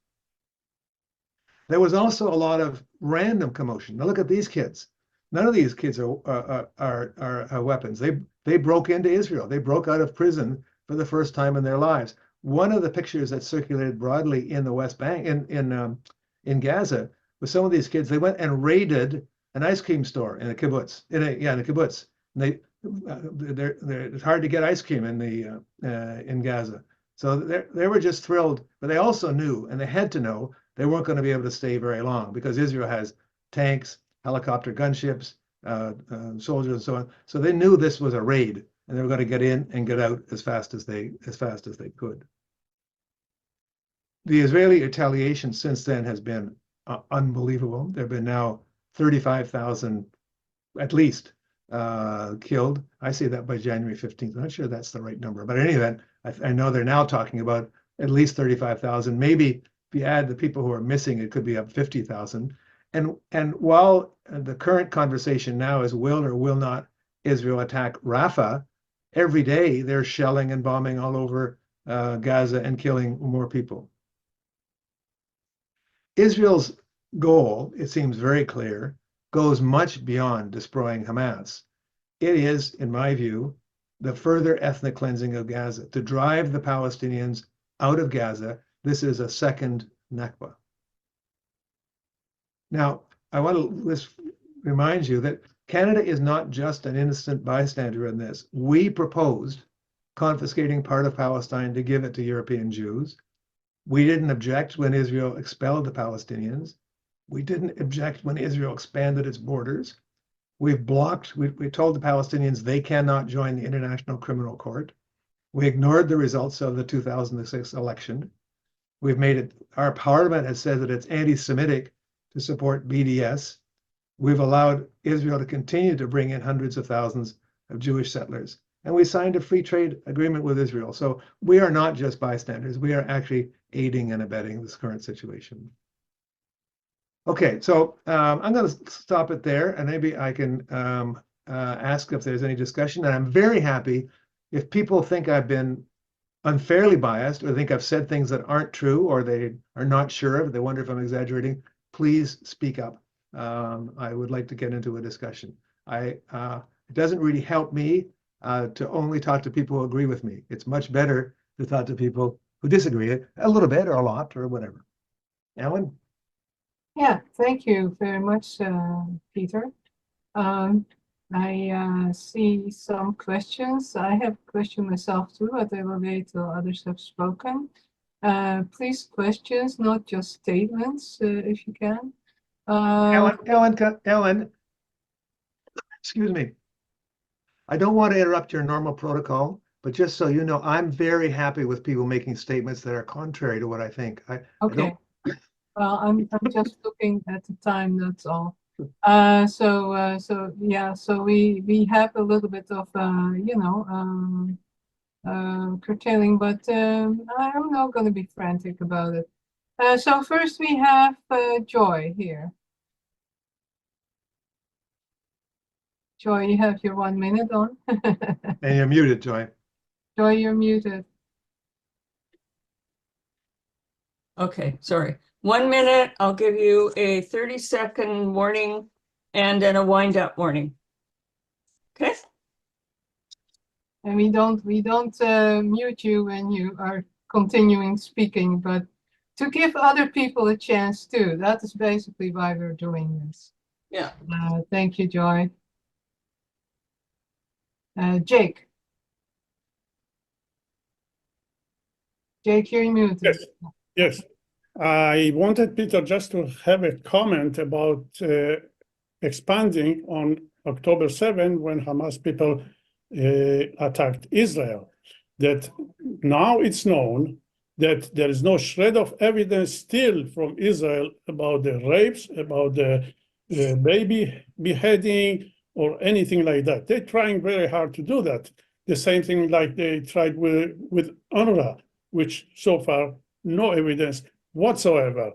There was also a lot of random commotion. Now look at these kids. None of these kids are weapons. They broke into Israel. They broke out of prison for the first time in their lives. One of the pictures that circulated broadly in the West Bank, in Gaza, was some of these kids. They went and raided an ice cream store in a kibbutz. In a kibbutz. And it's hard to get ice cream in Gaza. So they were just thrilled, but they also knew, and they had to know, they weren't going to be able to stay very long because Israel has tanks, helicopter gunships, soldiers, and so on. So they knew this was a raid, and they were going to get in and get out as fast as they could. The Israeli retaliation since then has been unbelievable. There have been now 35,000, at least, killed. I say that by January 15th. I'm not sure that's the right number, but in any event, I know they're now talking about at least 35,000. Maybe if you add the people who are missing, it could be up 50,000. And while the current conversation now is will or will not Israel attack Rafah, every day they're shelling and bombing all over Gaza and killing more people. Israel's goal, it seems very clear, goes much beyond destroying Hamas. It is, in my view, the further ethnic cleansing of Gaza, to drive the Palestinians out of Gaza. This is a second Nakba. Now, I want to remind you that Canada is not just an innocent bystander in this. We proposed confiscating part of Palestine to give it to European Jews. We didn't object when Israel expelled the Palestinians. We didn't object when Israel expanded its borders. We told the Palestinians they cannot join the International Criminal Court. We ignored the results of the 2006 election. We've made it, our parliament has said that it's anti-Semitic to support BDS. We've allowed Israel to continue to bring in hundreds of thousands of Jewish settlers. And we signed a free trade agreement with Israel. So we are not just bystanders. We are actually aiding and abetting this current situation. Okay, so I'm going to stop it there, and maybe I can ask if there's any discussion. And I'm very happy if people think I've been unfairly biased or think I've said things that aren't true, or they are not sure, they wonder if I'm exaggerating, please speak up. I would like to get into a discussion. It doesn't really help me to only talk to people who agree with me. It's much better to talk to people who disagree a little bit or a lot or whatever. Alan? Yeah, thank you very much, Peter. I see some questions. I have a question myself too, but I will wait till others have spoken. Please questions, not just statements, if you can. Ellen, excuse me. I don't want to interrupt your normal protocol, but just so you know, I'm very happy with people making statements that are contrary to what I think. Okay. Well, I'm just looking at the time, that's all. So we have a little bit of curtailing, but I'm not going to be frantic about it. So first we have Joy here. Joy, you have your 1 minute on. And you're muted, Joy. Joy, you're muted. Okay, sorry. 1 minute, I'll give you a 30-second warning and then a wind-up warning. Okay? And we don't mute you when you are continuing speaking, but to give other people a chance too. That is basically why we're doing this. Yeah. Thank you, Joy. Jake. Jake, you're muted. Yes. Yes. I wanted Peter just to have a comment about expanding on October 7 when Hamas people attacked Israel. That now it's known that there is no shred of evidence still from Israel about the rapes, about the baby beheading or anything like that. They're trying very hard to do that. The same thing like they tried with UNRWA, which so far no evidence whatsoever.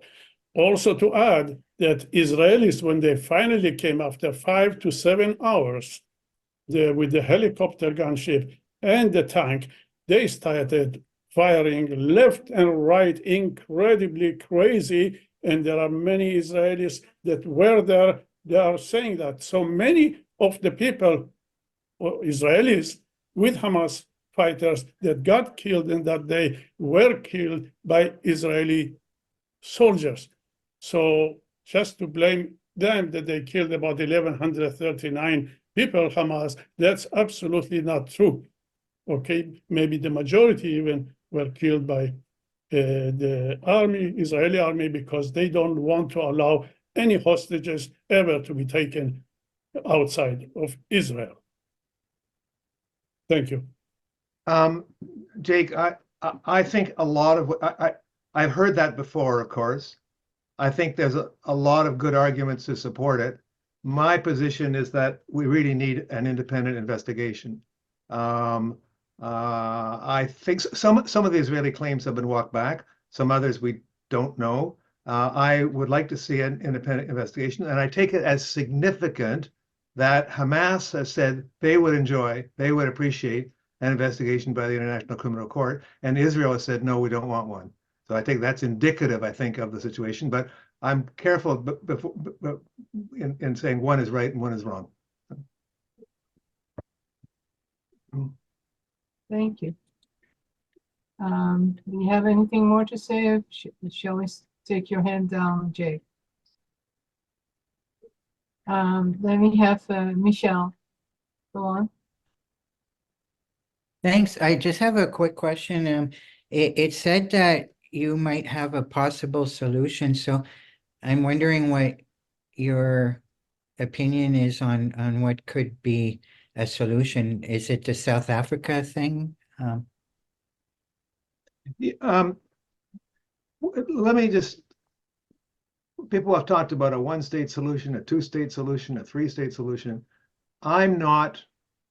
Also to add that Israelis, when they finally came after 5 to 7 hours with the helicopter gunship and the tank, they started firing left and right, incredibly crazy. And there are many Israelis that were there, they are saying that. So many of the people, or Israelis with Hamas fighters that got killed in that day were killed by Israeli soldiers. So just to blame them that they killed about 1,139 people, Hamas, that's absolutely not true. Okay, maybe the majority even were killed by the army, Israeli army, because they don't want to allow any hostages ever to be taken outside of Israel. Thank you. Jake, I think a lot of I've heard that before, of course. I think there's a lot of good arguments to support it. My position is that we really need an independent investigation. I think some of the Israeli claims have been walked back. Some others we don't know. I would like to see an independent investigation, and I take it as significant that Hamas has said they would appreciate an investigation by the International Criminal Court, and Israel has said, no, we don't want one. So I think that's indicative, I think, of the situation, but I'm careful in saying one is right and one is wrong. Thank you. Do you have anything more to say? Or shall we take your hand down, Jay? Then we have Michelle. Go on. Thanks. I just have a quick question. It said that you might have a possible solution, so I'm wondering what your opinion is on what could be a solution. Is it the South Africa thing? Let me just, people have talked about a one-state solution, a two-state solution, a three-state solution. I'm not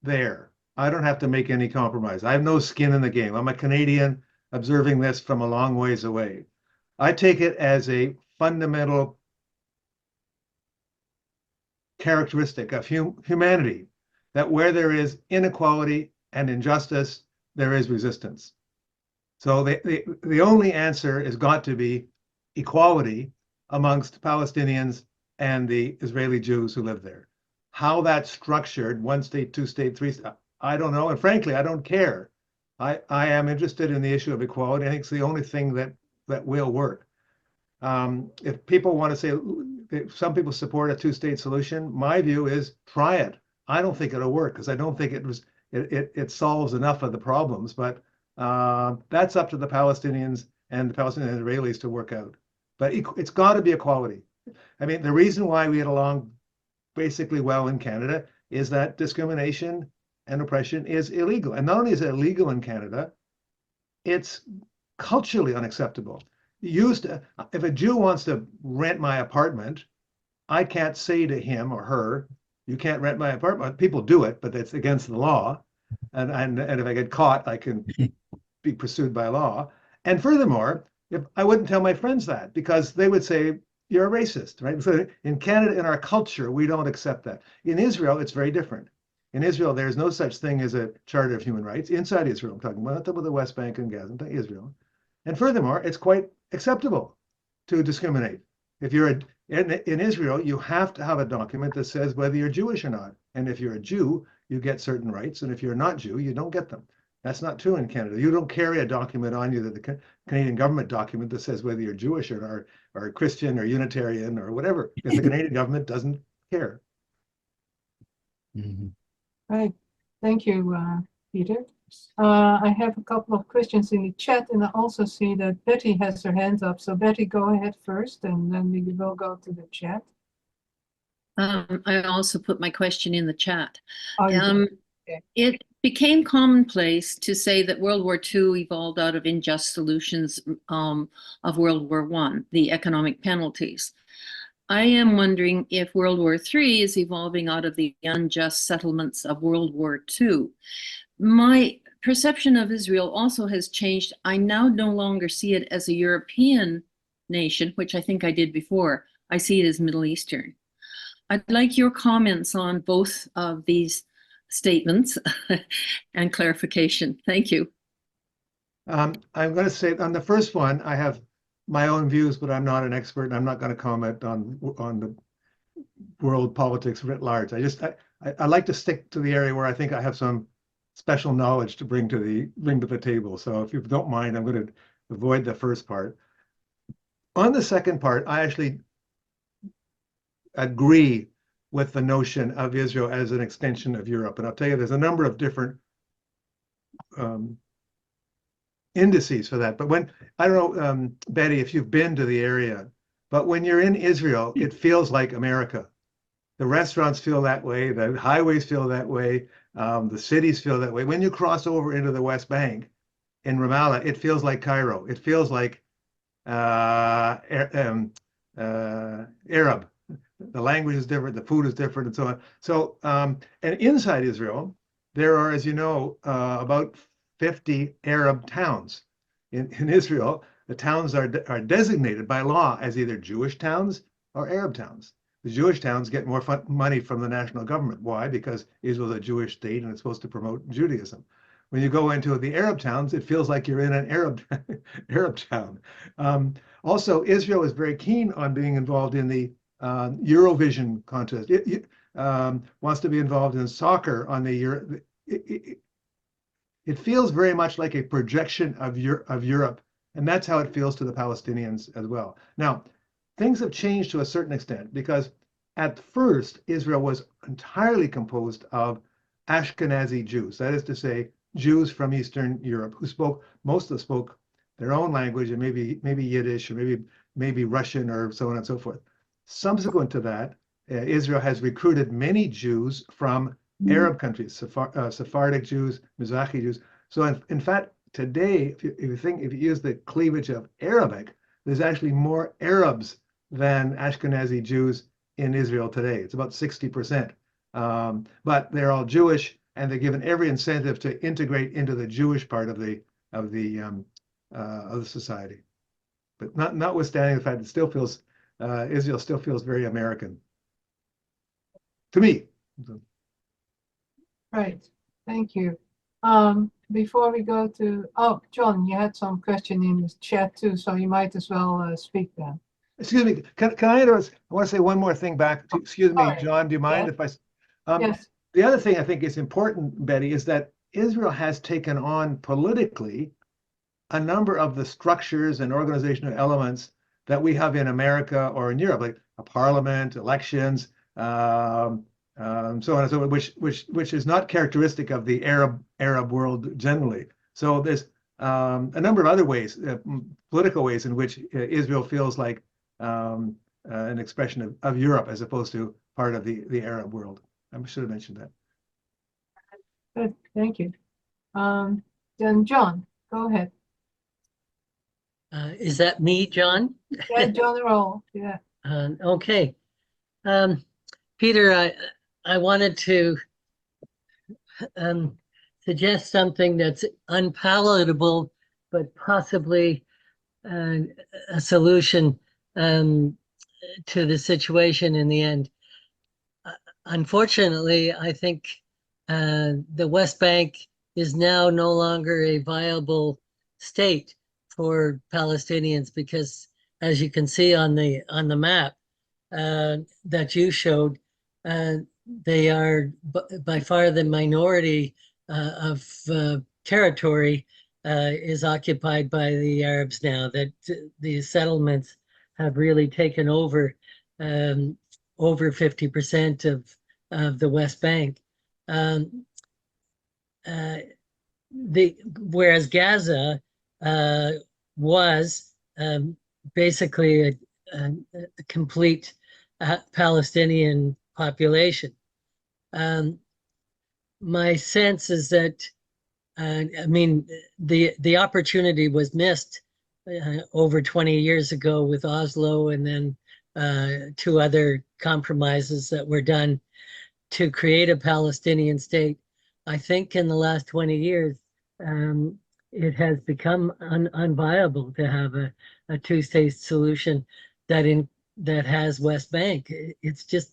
there. I don't have to make any compromise. I have no skin in the game. I'm a Canadian observing this from a long ways away. I take it as a fundamental characteristic of humanity that where there is inequality and injustice, there is resistance. So the only answer has got to be equality amongst Palestinians and the Israeli Jews who live there. How that's structured, one state, two state, three state, I don't know. And frankly, I don't care. I am interested in the issue of equality. I think it's the only thing that will work. If people want to say, if some people support a two-state solution, my view is try it. I don't think it'll work because I don't think it solves enough of the problems. But that's up to the Palestinians and the Palestinian Israelis to work out. But it's got to be equality. I mean, the reason why we get along basically well in Canada is that discrimination and oppression is illegal. And not only is it illegal in Canada, it's culturally unacceptable. If a Jew wants to rent my apartment, I can't say to him or her, you can't rent my apartment. People do it, but it's against the law. And if I get caught, I can be pursued by law. And furthermore, if I wouldn't tell my friends that because they would say, you're a racist, right? So in Canada, in our culture, we don't accept that. In Israel, it's very different. In Israel, there's no such thing as a Charter of Human Rights. Inside Israel, I'm talking about, not about the West Bank and Gaza, but Israel. And furthermore, it's quite acceptable to discriminate. If you're in Israel, you have to have a document that says whether you're Jewish or not. And if you're a Jew, you get certain rights. And if you're not Jew, you don't get them. That's not true in Canada. You don't carry a document on you, that the Canadian government document that says whether you're Jewish or Christian or Unitarian or whatever, because the Canadian government doesn't care. Mm-hmm. Right. Thank you, Peter. I have a couple of questions in the chat, and I also see that Betty has her hand up. So Betty, go ahead first, and then we will go to the chat. I also put my question in the chat. Oh, you did? Okay. It became commonplace to say that World War II evolved out of unjust solutions of World War I, the economic penalties. I am wondering if World War III is evolving out of the unjust settlements of World War II. My perception of Israel also has changed. I now no longer see it as a European nation, which I think I did before. I see it as Middle Eastern. I'd like your comments on both of these statements and clarification. Thank you. I'm going to say on the first one, I have my own views, but I'm not an expert, and I'm not going to comment on the world politics writ large. I like to stick to the area where I think I have some special knowledge to bring to the table. So if you don't mind, I'm going to avoid the first part. On the second part, I actually agree with the notion of Israel as an extension of Europe. And I'll tell you, there's a number of different indices for that. But I don't know, Betty, if you've been to the area, but when you're in Israel, it feels like America. The restaurants feel that way. The highways feel that way. The cities feel that way. When you cross over into the West Bank in Ramallah, it feels like Cairo. It feels like Arab. The language is different, the food is different, and so on. So, and inside Israel, there are, as you know, about 50 Arab towns. In Israel, the towns are designated by law as either Jewish towns or Arab towns. The Jewish towns get more money from the national government. Why? Because Israel is a Jewish state and it's supposed to promote Judaism. When you go into the Arab towns, it feels like you're in an Arab town. Also, Israel is very keen on being involved in the Eurovision contest. It wants to be involved in soccer on the it feels very much like a projection of Europe, and that's how it feels to the Palestinians as well. Now, things have changed to a certain extent because at first Israel was entirely composed of Ashkenazi Jews, that is to say, Jews from Eastern Europe who most of them spoke their own language and maybe Yiddish or maybe Russian or so on and so forth. Subsequent to that, Israel has recruited many Jews from Arab countries, Sephardic Jews, Mizrahi Jews. So in fact, today, if you use the cleavage of Arabic, there's actually more Arabs than Ashkenazi Jews in Israel today. It's about 60%. But they're all Jewish, and they're given every incentive to integrate into the Jewish part of the society. But notwithstanding the fact it still feels Israel still feels very American to me. Right. Thank you. Before we go to, John, you had some question in the chat too, so you might as well speak then. Excuse me, can I interrupt? I want to say one more thing back. Excuse me, Sorry. John, do you mind if I? Yes. The other thing I think is important, Betty, is that Israel has taken on politically a number of the structures and organizational elements that we have in America or in Europe, like a parliament, elections, so on and so on, which is not characteristic of the Arab world generally. So there's a number of other ways, political ways, in which Israel feels like an expression of Europe as opposed to part of the Arab world. I should have mentioned that. Good. Thank you. Then John, go ahead. Is that me, John? Yeah, John Roll. Yeah. Okay. Peter, I wanted to suggest something that's unpalatable, but possibly a solution to the situation in the end. Unfortunately, I think the West Bank is now no longer a viable state for Palestinians because, as you can see on the map that you showed, they are by far the minority of territory is occupied by the Arabs now. That the settlements have really taken over 50% of the West Bank. Whereas Gaza was basically a complete Palestinian population. My sense is that, the opportunity was missed over 20 years ago with Oslo and then 2 other compromises that were done to create a Palestinian state. I think in the last 20 years, it has become unviable to have a 2-state solution that has West Bank. It's just,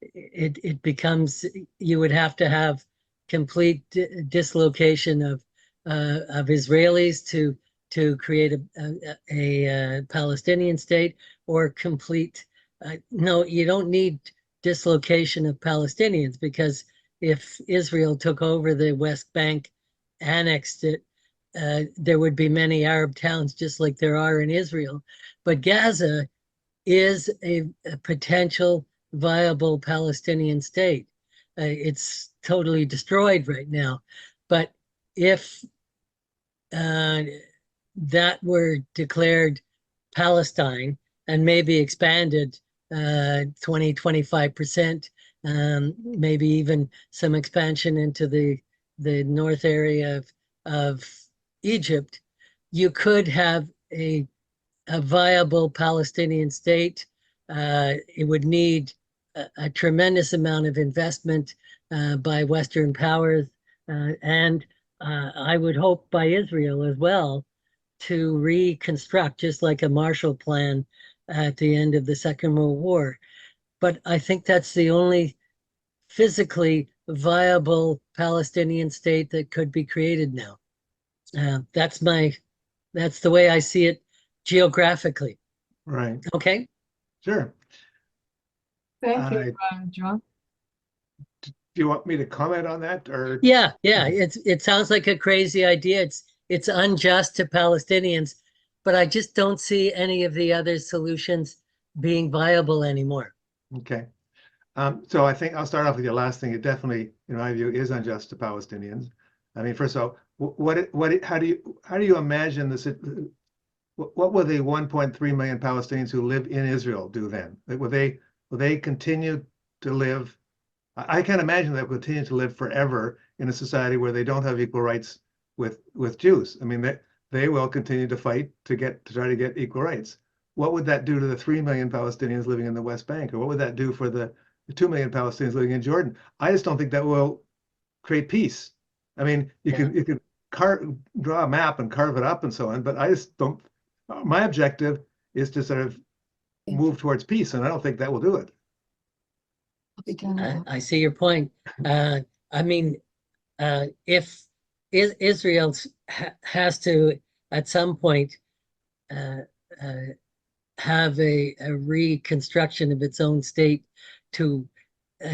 it becomes, you would have to have complete dislocation of Israelis to create a Palestinian state, or complete, no, you don't need dislocation of Palestinians, because if Israel took over the West Bank, annexed it, there would be many Arab towns just like there are in Israel. But Gaza is a potential viable Palestinian state. It's totally destroyed right now. But if that were declared Palestine and maybe expanded 20-25%, maybe even some expansion into the north area of Egypt, you could have a viable Palestinian state. It would need a tremendous amount of investment by Western powers, and I would hope by Israel as well, to reconstruct, just like a Marshall Plan at the end of the Second World War. But I think that's the only physically viable Palestinian state that could be created now. That's the way I see it geographically. Right. Okay. Sure. Thank you, John. Do you want me to comment on that or? Yeah, it sounds like a crazy idea. It's unjust to Palestinians, but I just don't see any of the other solutions being viable anymore. Okay. So I think I'll start off with your last thing. It definitely, in my view, is unjust to Palestinians. I mean, first of all, how do you imagine this? What will the 1.3 million Palestinians who live in Israel do then? Will they continue to live? I can't imagine they'll continue to live forever in a society where they don't have equal rights with Jews. I mean, they will continue to fight to try to get equal rights. What would that do to the 3 million Palestinians living in the West Bank? Or what would that do for the 2 million Palestinians living in Jordan? I just don't think that will create peace. I mean, you can draw a map and carve it up and so on, but I just don't. My objective is to sort of move towards peace, and I don't think that will do it. I see your point. I mean, if Israel has to, at some point, have a reconstruction of its own state to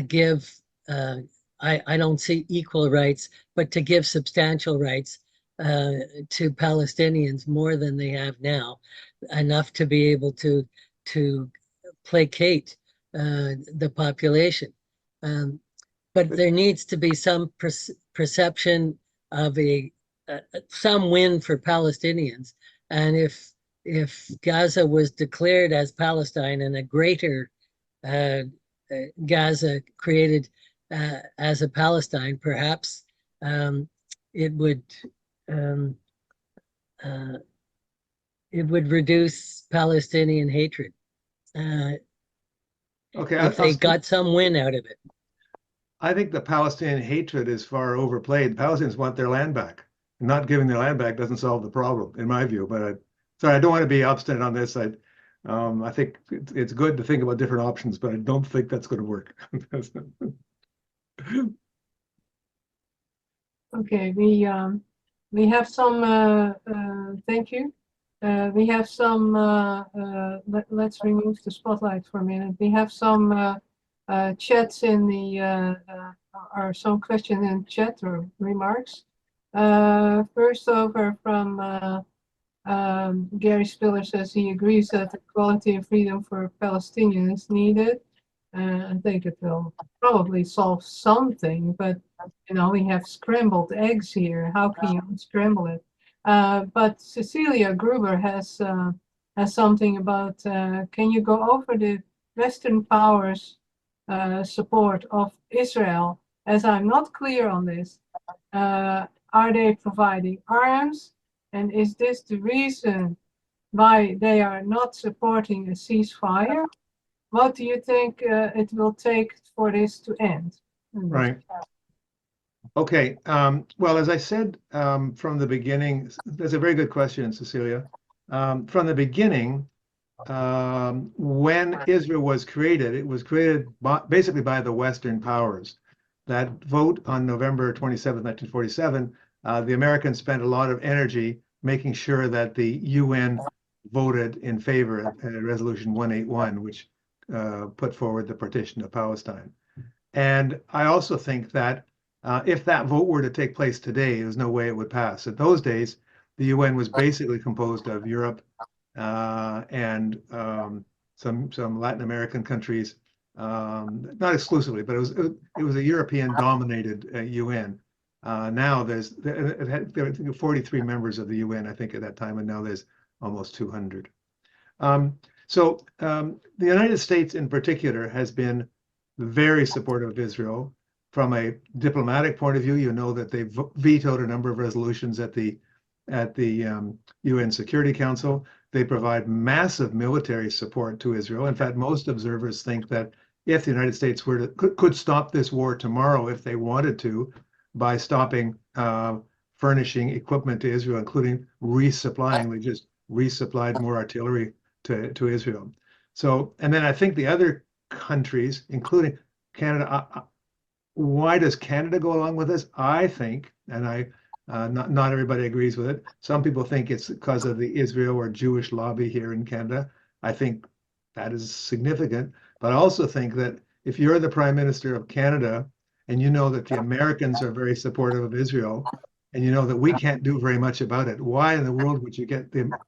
give, I don't see equal rights, but to give substantial rights to Palestinians more than they have now, enough to be able to placate the population. But there needs to be some perception of some win for Palestinians. And if Gaza was declared as Palestine and a greater Gaza created as a Palestine, perhaps it would reduce Palestinian hatred. Okay, if they got some win out of it. I think the Palestinian hatred is far overplayed. The Palestinians want their land back. Not giving their land back doesn't solve the problem, in my view. But sorry, I don't want to be obstinate on this. I think it's good to think about different options, but I don't think that's going to work. Okay, we have some. Thank you. We have some. Let's remove the spotlight for a minute. We have some chats in the or some questions in chat or remarks. First over from Gary Spiller says he agrees that equality and freedom for Palestinians is needed. I think it will probably solve something, but we have scrambled eggs here. How can you unscramble it? But Cecilia Gruber has something about, can you go over the Western powers support of Israel? As I'm not clear on this, are they providing arms? And is this the reason why they are not supporting a ceasefire? What do you think it will take for this to end? Right. Okay. Well, as I said from the beginning, that's a very good question, Cecilia. From the beginning, when Israel was created, it was created basically by the Western powers. That vote on November 27, 1947, the Americans spent a lot of energy making sure that the UN voted in favor of Resolution 181, which put forward the partition of Palestine. And I also think that if that vote were to take place today, there's no way it would pass. At those days, the UN was basically composed of Europe and some Latin American countries, not exclusively, but it was a European-dominated UN. Now there were 43 members of the UN, I think, at that time, and now there's almost 200. So the United States in particular has been very supportive of Israel. From a diplomatic point of view, you know that they vetoed a number of resolutions at the UN Security Council. They provide massive military support to Israel. In fact, most observers think that if the United States could stop this war tomorrow if they wanted to, by stopping furnishing equipment to Israel, including resupplying, they just resupplied more artillery to Israel. So, and then I think the other countries, including Canada, why does Canada go along with this? I think, and not everybody agrees with it. Some people think it's because of the Israel or Jewish lobby here in Canada. I think that is significant, but I also think that if you're the Prime Minister of Canada and you know that the Americans are very supportive of Israel, and you know that we can't do very much about it, why in the world would you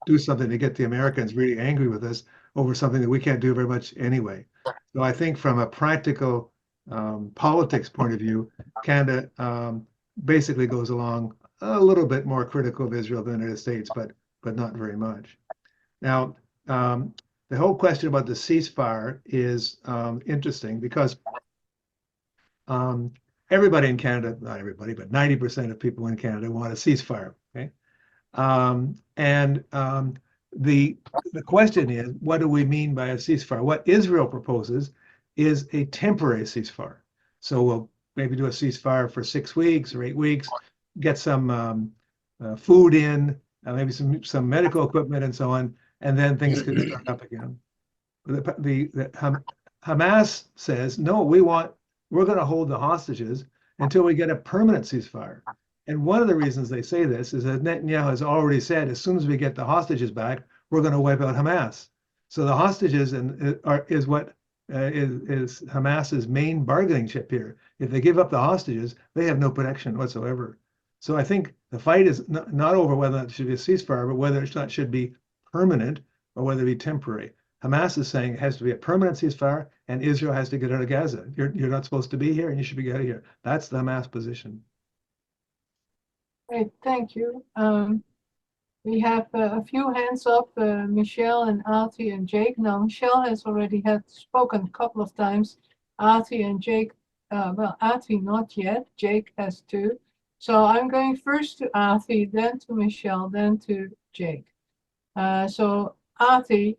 do something to get the Americans really angry with us over something that we can't do very much anyway? So I think from a practical politics point of view, Canada basically goes along a little bit more critical of Israel than the United States, but not very much. Now, the whole question about the ceasefire is interesting because everybody in Canada, not everybody, but 90% of people in Canada want a ceasefire. Okay, the question is, what do we mean by a ceasefire? What Israel proposes is a temporary ceasefire. So we'll maybe do a ceasefire for 6 weeks or 8 weeks, get some food in, maybe some medical equipment and so on, and then things could start up again. Hamas says, no, we're going to hold the hostages until we get a permanent ceasefire. And one of the reasons they say this is that Netanyahu has already said, as soon as we get the hostages back, we're going to wipe out Hamas. So the hostages is what is Hamas's main bargaining chip here. If they give up the hostages, they have no protection whatsoever. So I think the fight is not over whether it should be a ceasefire, but whether it should be permanent or whether it be temporary. Hamas is saying it has to be a permanent ceasefire, and Israel has to get out of Gaza. You're not supposed to be here, and you should be out of here. That's the Hamas position. Great, thank you. We have a few hands up, Michelle and Artie and Jake. Now, Michelle has already spoken a couple of times. Artie and Jake, well, Artie not yet. Jake has two. So I'm going first to Artie, then to Michelle, then to Jake. So Artie,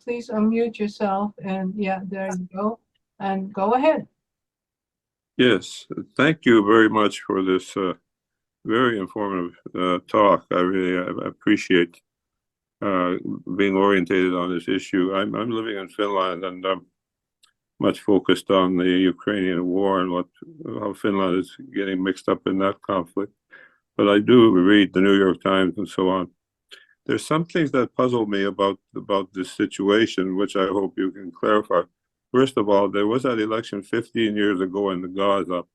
please unmute yourself, and yeah, there you go, and go ahead. Yes, thank you very much for this very informative talk. I really appreciate being orientated on this issue. I'm living in Finland, and I'm much focused on the Ukrainian war and how Finland is getting mixed up in that conflict. But I do read the New York Times and so on. There's some things that puzzle me about this situation, which I hope you can clarify. First of all, there was that election 15 years ago in the Gaza,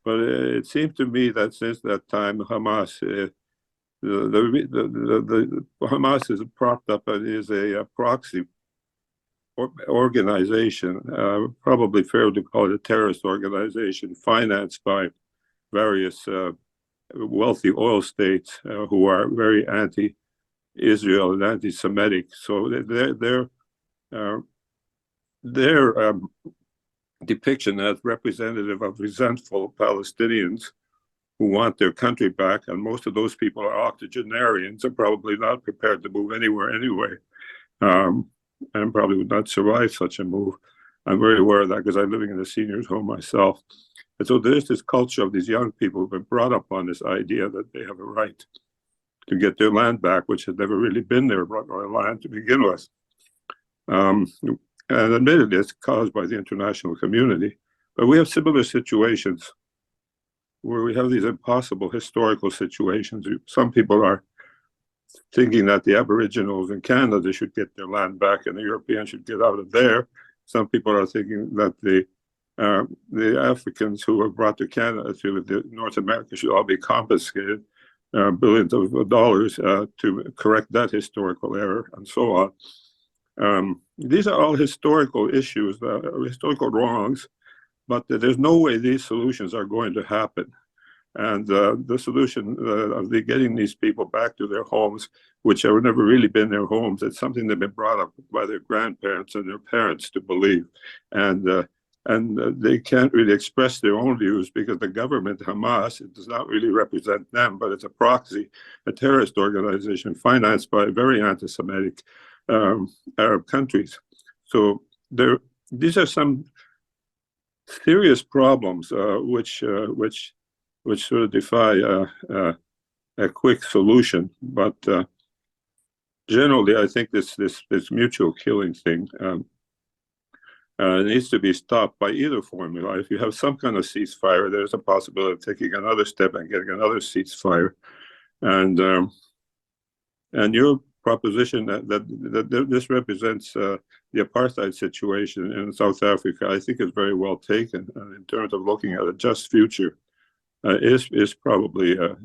but it seemed to me that since that time, Hamas, the Hamas is propped up as a proxy organization, probably fair to call it a terrorist organization, financed by various wealthy oil states who are very anti-Israel and anti-Semitic. So their depiction as representative of resentful Palestinians who want their country back, and most of those people are octogenarians, are probably not prepared to move anywhere anyway, and probably would not survive such a move. I'm very aware of that because I'm living in a seniors home myself. And so there's this culture of these young people who've been brought up on this idea that they have a right to get their land back, which has never really been their land to begin with. And admittedly, it's caused by the international community. But we have similar situations where we have these impossible historical situations. Some people are thinking that the Aboriginals in Canada should get their land back and the Europeans should get out of there. Some people are thinking that the Africans who were brought to Canada, to North America, should all be confiscated, billions of dollars to correct that historical error, and so on. These are all historical issues, historical wrongs, but there's no way these solutions are going to happen. And the solution of getting these people back to their homes, which have never really been their homes, it's something they've been brought up by their grandparents and their parents to believe. And they can't really express their own views because the government, Hamas, it does not really represent them, but it's a proxy, a terrorist organization financed by very anti-Semitic Arab countries. So these are some serious problems which sort of defy a quick solution. But generally, I think this mutual killing thing needs to be stopped by either formula. If you have some kind of ceasefire, there's a possibility of taking another step and getting another ceasefire. And your proposition that this represents the apartheid situation in South Africa, I think is very well taken in terms of looking at a just future. Is probably a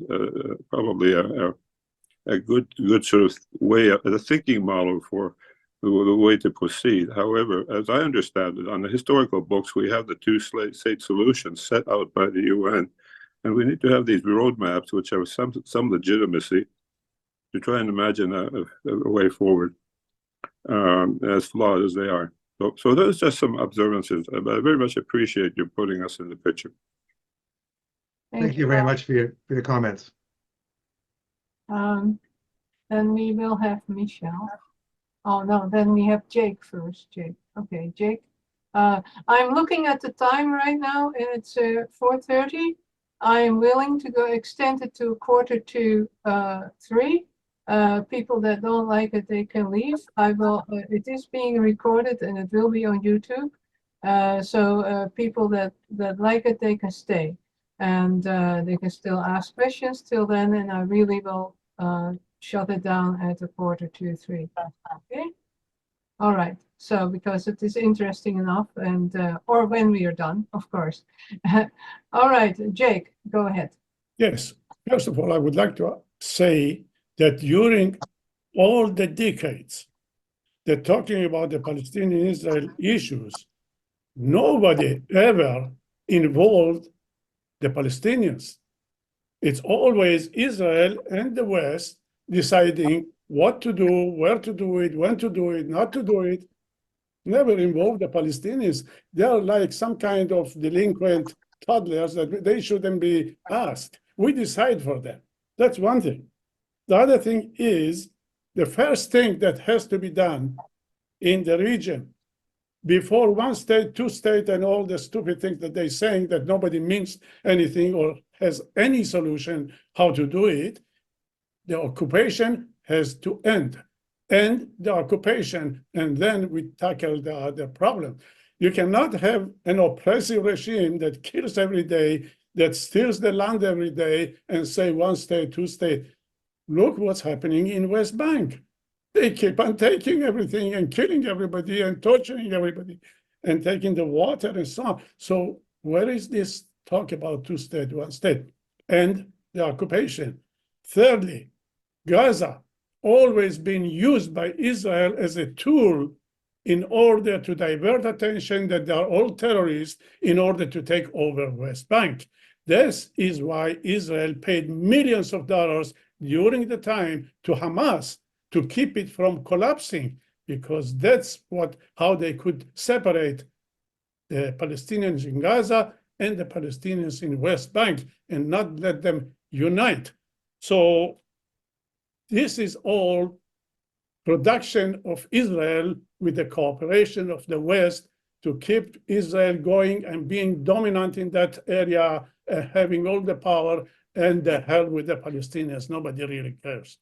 good sort of way, a thinking model for the way to proceed. However, as I understand it, on the historical books, we have the two-state solutions set out by the UN, and we need to have these roadmaps which have some legitimacy to try and imagine a way forward, as flawed as they are. So those are just some observances. I very much appreciate you putting us in the picture. Thank you very much for your comments. Then we will have Michelle. Oh, no, then we have Jake first. Jake. Okay, Jake. I'm looking at the time right now, and it's 4:30. I am willing to go extend it to 2:45. People that don't like it, they can leave. I will. It is being recorded, and it will be on YouTube. So people that like it, they can stay, and they can still ask questions till then. And I really will shut it down at 2:45. Okay. All right. So because it is interesting enough, and or when we are done, of course. All right, Jake, go ahead. Yes. First of all, I would like to say that during all the decades that talking about the Palestinian-Israel issues, nobody ever involved the Palestinians. It's always Israel and the West deciding what to do, where to do it, when to do it, not to do it. Never involve the Palestinians. They are like some kind of delinquent toddlers that they shouldn't be asked. We decide for them. That's one thing. The other thing is the first thing that has to be done in the region before one state, two state, and all the stupid things that they're saying that nobody means anything or has any solution how to do it, the occupation has to end. End the occupation, and then we tackle the problem. You cannot have an oppressive regime that kills every day, that steals the land every day, and say one state, two state. Look what's happening in West Bank. They keep on taking everything and killing everybody and torturing everybody and taking the water and so on. So where is this talk about two state, one state? And the occupation. Thirdly, Gaza always been used by Israel as a tool in order to divert attention that they are all terrorists in order to take over West Bank. This is why Israel paid millions of dollars during the time to Hamas to keep it from collapsing, because that's how they could separate the Palestinians in Gaza and the Palestinians in West Bank and not let them unite. So this is all production of Israel with the cooperation of the West to keep Israel going and being dominant in that area, having all the power, and the hell with the Palestinians. Nobody really cares.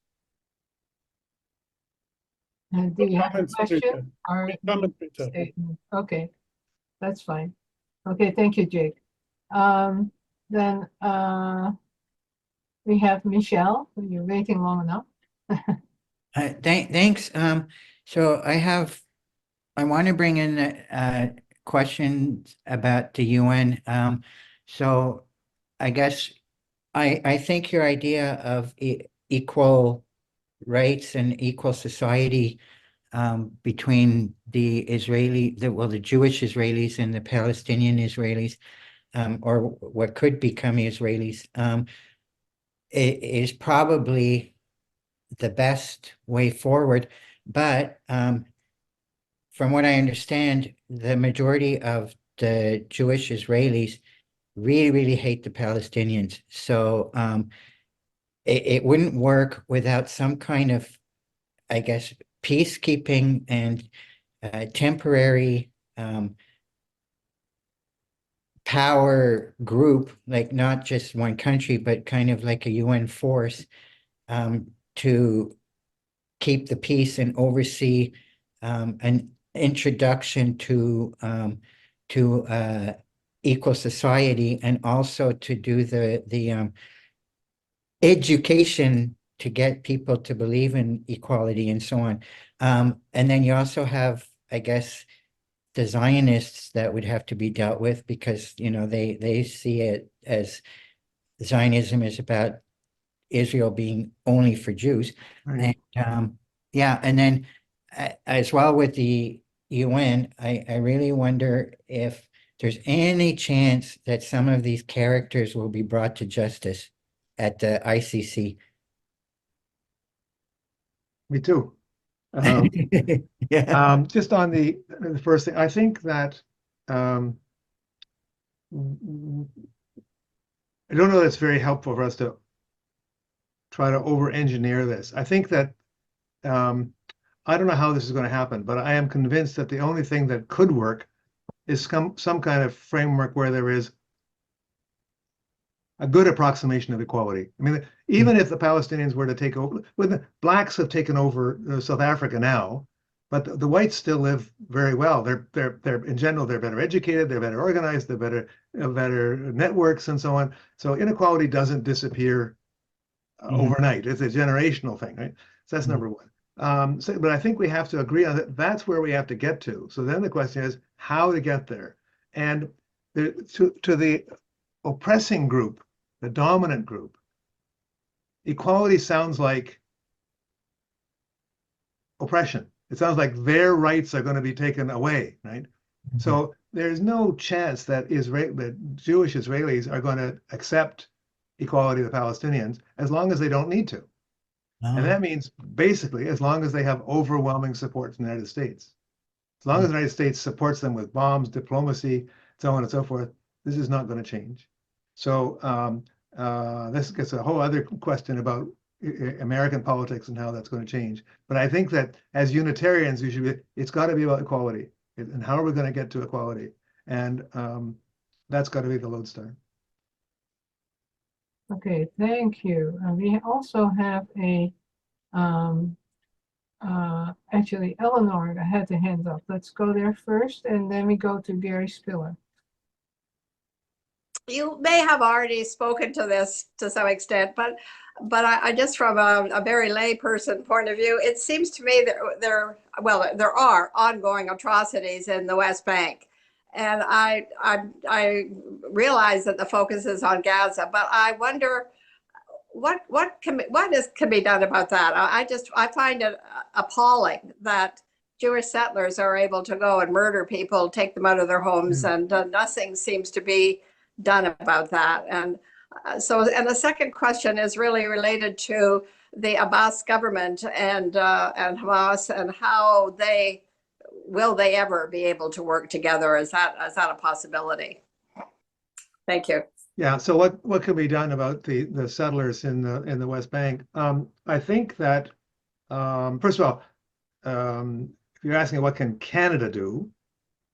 Do you have a Comments, question? Peter? Or Comment, Peter. statement? Okay, that's fine. Okay, thank you, Jake. Then we have Michelle. You're waiting long enough. Thanks. So I want to bring in questions about the UN. So I guess I think your idea of equal rights and equal society between the Jewish Israelis and the Palestinian Israelis, or what could become Israelis, is probably the best way forward. But from what I understand, the majority of the Jewish Israelis really, really hate the Palestinians. So it wouldn't work without some kind of, I guess, peacekeeping and temporary power group, like not just one country, but kind of like a UN force to keep the peace and oversee an introduction to equal society, and also to do the education to get people to believe in equality and so on. And then you also have I guess, the Zionists that would have to be dealt with, because, you know, they see it as Zionism is about Israel being only for Jews. Right. And yeah, and then as well with the UN, I really wonder if there's any chance that some of these characters will be brought to justice at the ICC. Me too. Yeah. Just on the first thing, I think that I don't know that's very helpful for us to try to over-engineer this. I think that I don't know how this is going to happen, but I am convinced that the only thing that could work is some kind of framework where there is a good approximation of equality. I mean, even if the Palestinians were to take over, when the blacks have taken over South Africa now, but the whites still live very well. They're in general, they're better educated, they're better organized, they're better networks and so on. So inequality doesn't disappear overnight. It's a generational thing, right? So that's number one. But I think we have to agree on that. That's where we have to get to. So then the question is how to get there. And to the oppressing group, the dominant group, equality sounds like oppression. It sounds like their rights are going to be taken away, right? So there's no chance that Jewish Israelis are going to accept equality of the Palestinians as long as they don't need to. And that means basically as long as they have overwhelming support from the United States. As long as the United States supports them with bombs, diplomacy, so on and so forth, this is not going to change. So this gets a whole other question about American politics and how that's going to change. But I think that as Unitarians, it's got to be about equality. And how are we going to get to equality? And that's got to be the lodestar. Okay, thank you. We also have actually Eleanor had the hand up. Let's go there first, and then we go to Gary Spiller. You may have already spoken to this to some extent, but I just from a very layperson point of view, it seems to me that there are ongoing atrocities in the West Bank. And I realize that the focus is on Gaza, but I wonder what can be done about that. I find it appalling that Jewish settlers are able to go and murder people, take them out of their homes, and nothing seems to be done about that. And and the second question is really related to the Abbas government and Hamas, and how will they ever be able to work together? Is that a possibility? Thank you. Yeah. So what can be done about the settlers in the West Bank? I think that first of all, if you're asking what can Canada do,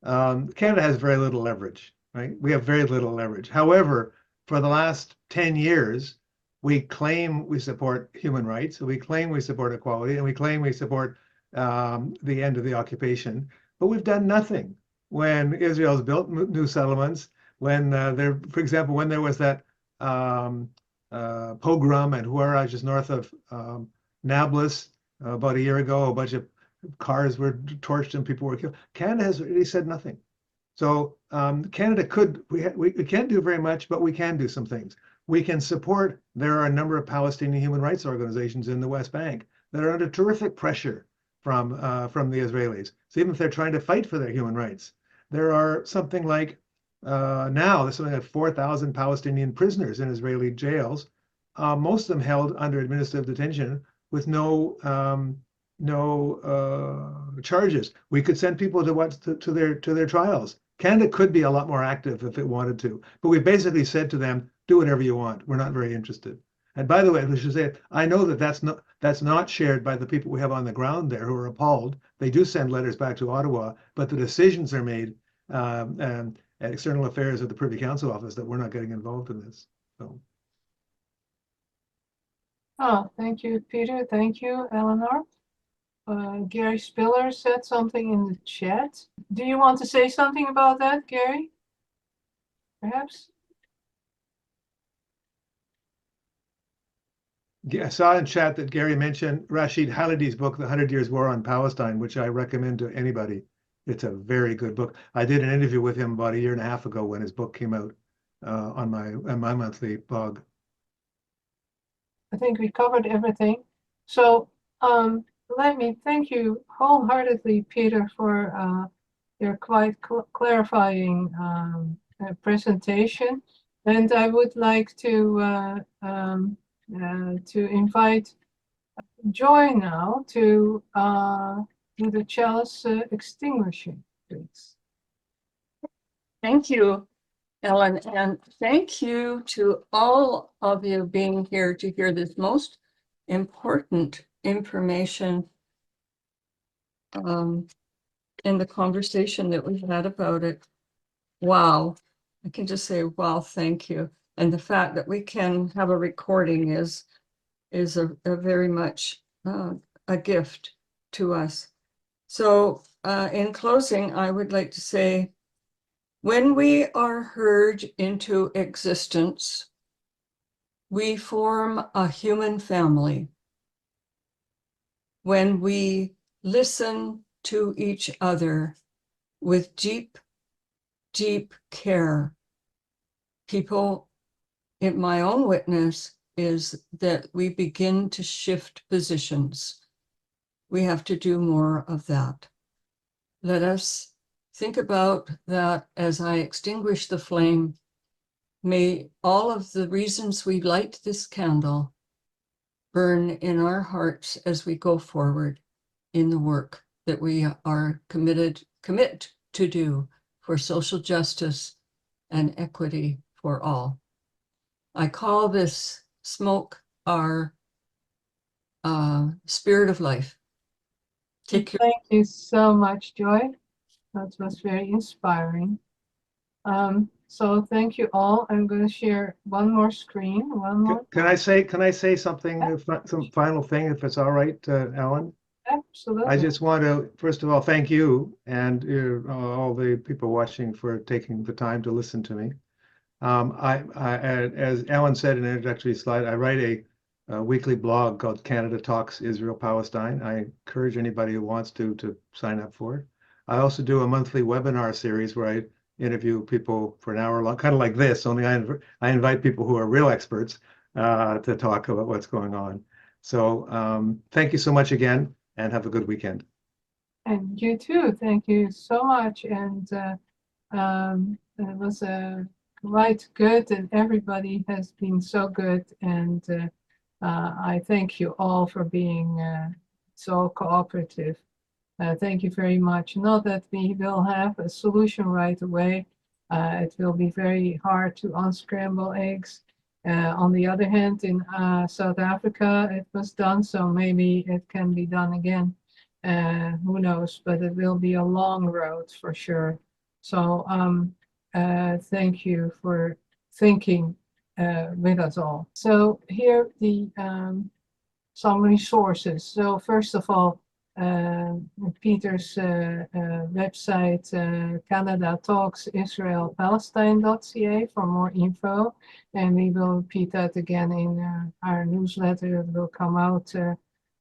Canada has very little leverage, right? We have very little leverage. However, for the last 10 years, we claim we support human rights, we claim we support equality, and we claim we support the end of the occupation, but we've done nothing. When Israel's built new settlements, when for example, when there was that pogrom at Huara, just north of Nablus, about a year ago, a bunch of cars were torched and people were killed. Canada has really said nothing. So Canada we can't do very much, but we can do some things. We can support, there are a number of Palestinian human rights organizations in the West Bank that are under terrific pressure from the Israelis. So even if they're trying to fight for their human rights, there are something like now there's something like 4,000 Palestinian prisoners in Israeli jails, most of them held under administrative detention with no charges. We could send people to their trials. Canada could be a lot more active if it wanted to, but we basically said to them, do whatever you want. We're not very interested. And by the way, we should say, I know that that's not shared by the people we have on the ground there who are appalled. They do send letters back to Ottawa, but the decisions are made at External Affairs at the Privy Council office that we're not getting involved in this. So. Oh, thank you, Peter. Thank you, Eleanor. Gary Spiller said something in the chat. Do you want to say something about that, Gary? Perhaps? I saw in chat that Gary mentioned Rashid Halidi's book, The 100 Years' War on Palestine, which I recommend to anybody. It's a very good book. I did an interview with him about a year and a half ago when his book came out on my monthly blog. I think we covered everything. So let me thank you wholeheartedly, Peter, for your quite clarifying presentation. And I would like to invite Joy now to do the chalice extinguishing, please. Thank you, Ellen, and thank you to all of you being here to hear this most important information in the conversation that we've had about it. Wow, I can just say, wow, thank you. And the fact that we can have a recording is a very much a gift to us. So in closing, I would like to say, when we are heard into existence, we form a human family. When we listen to each other with deep, deep care, people, in my own witness, is that we begin to shift positions. We have to do more of that. Let us think about that as I extinguish the flame. May all of the reasons we light this candle burn in our hearts as we go forward in the work that we are commit to do for social justice and equity for all. I call this smoke our spirit of life. Take care. Thank you so much, Joy. That was very inspiring. So thank you all. I'm going to share one more screen. Can I say something, some final thing, if it's all right, Ellen? Absolutely. I just want to, first of all, thank you and all the people watching for taking the time to listen to me. As Ellen said in the introductory slide, I write a weekly blog called Canada Talks Israel Palestine. I encourage anybody who wants to sign up for it. I also do a monthly webinar series where I interview people for an hour long, kind of like this, only I invite people who are real experts to talk about what's going on. So thank you so much again, and have a good weekend. And you too. Thank you so much. And it was quite good, and everybody has been so good. And I thank you all for being so cooperative. Thank you very much. Not that we will have a solution right away. It will be very hard to unscramble eggs. On the other hand, in South Africa, it was done, so maybe it can be done again. Who knows, but it will be a long road for sure. So thank you for thinking with us all. So here some resources. So first of all, Peter's website, Canada Talks Israel Palestine.ca for more info, and we will repeat that again in our newsletter that will come out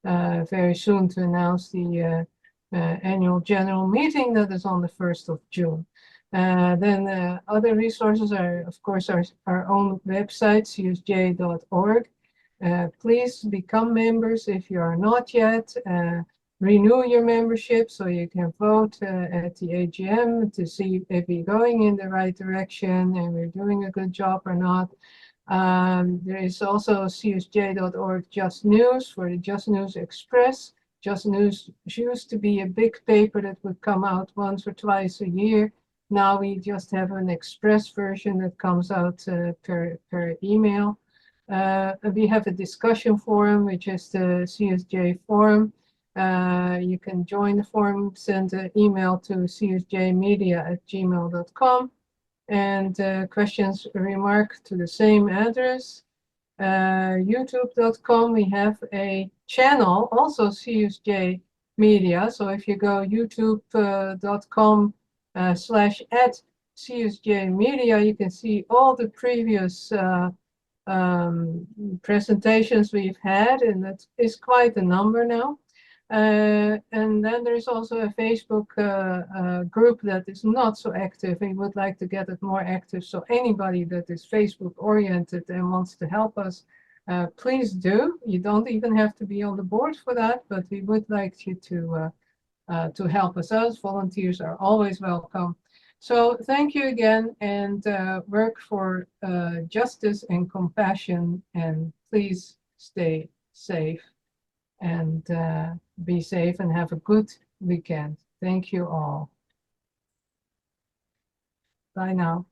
very soon to announce the annual general meeting that is on the 1st of June. Then other resources are, of course, our own website, csj.org. Please become members if you are not yet. Renew your membership so you can vote at the AGM to see if we're going in the right direction and we're doing a good job or not. There is also csj.org Just News for the Just News Express. Just News used to be a big paper that would come out once or twice a year. Now we just have an express version that comes out per email. We have a discussion forum, which is the CSJ forum. You can join the forum, send an email to csjmedia@gmail.com, and questions, remark to the same address. YouTube.com, we have a channel, also CSJ Media. So if you go youtube.com/@CSJ Media, you can see all the previous presentations we've had, and that is quite a number now. And then there is also a Facebook group that is not so active. We would like to get it more active. So anybody that is Facebook oriented and wants to help us, please do. You don't even have to be on the board for that, but we would like you to help us out. Volunteers are always welcome. So thank you again, and work for justice and compassion, and please stay safe and be safe and have a good weekend. Thank you all. Bye now.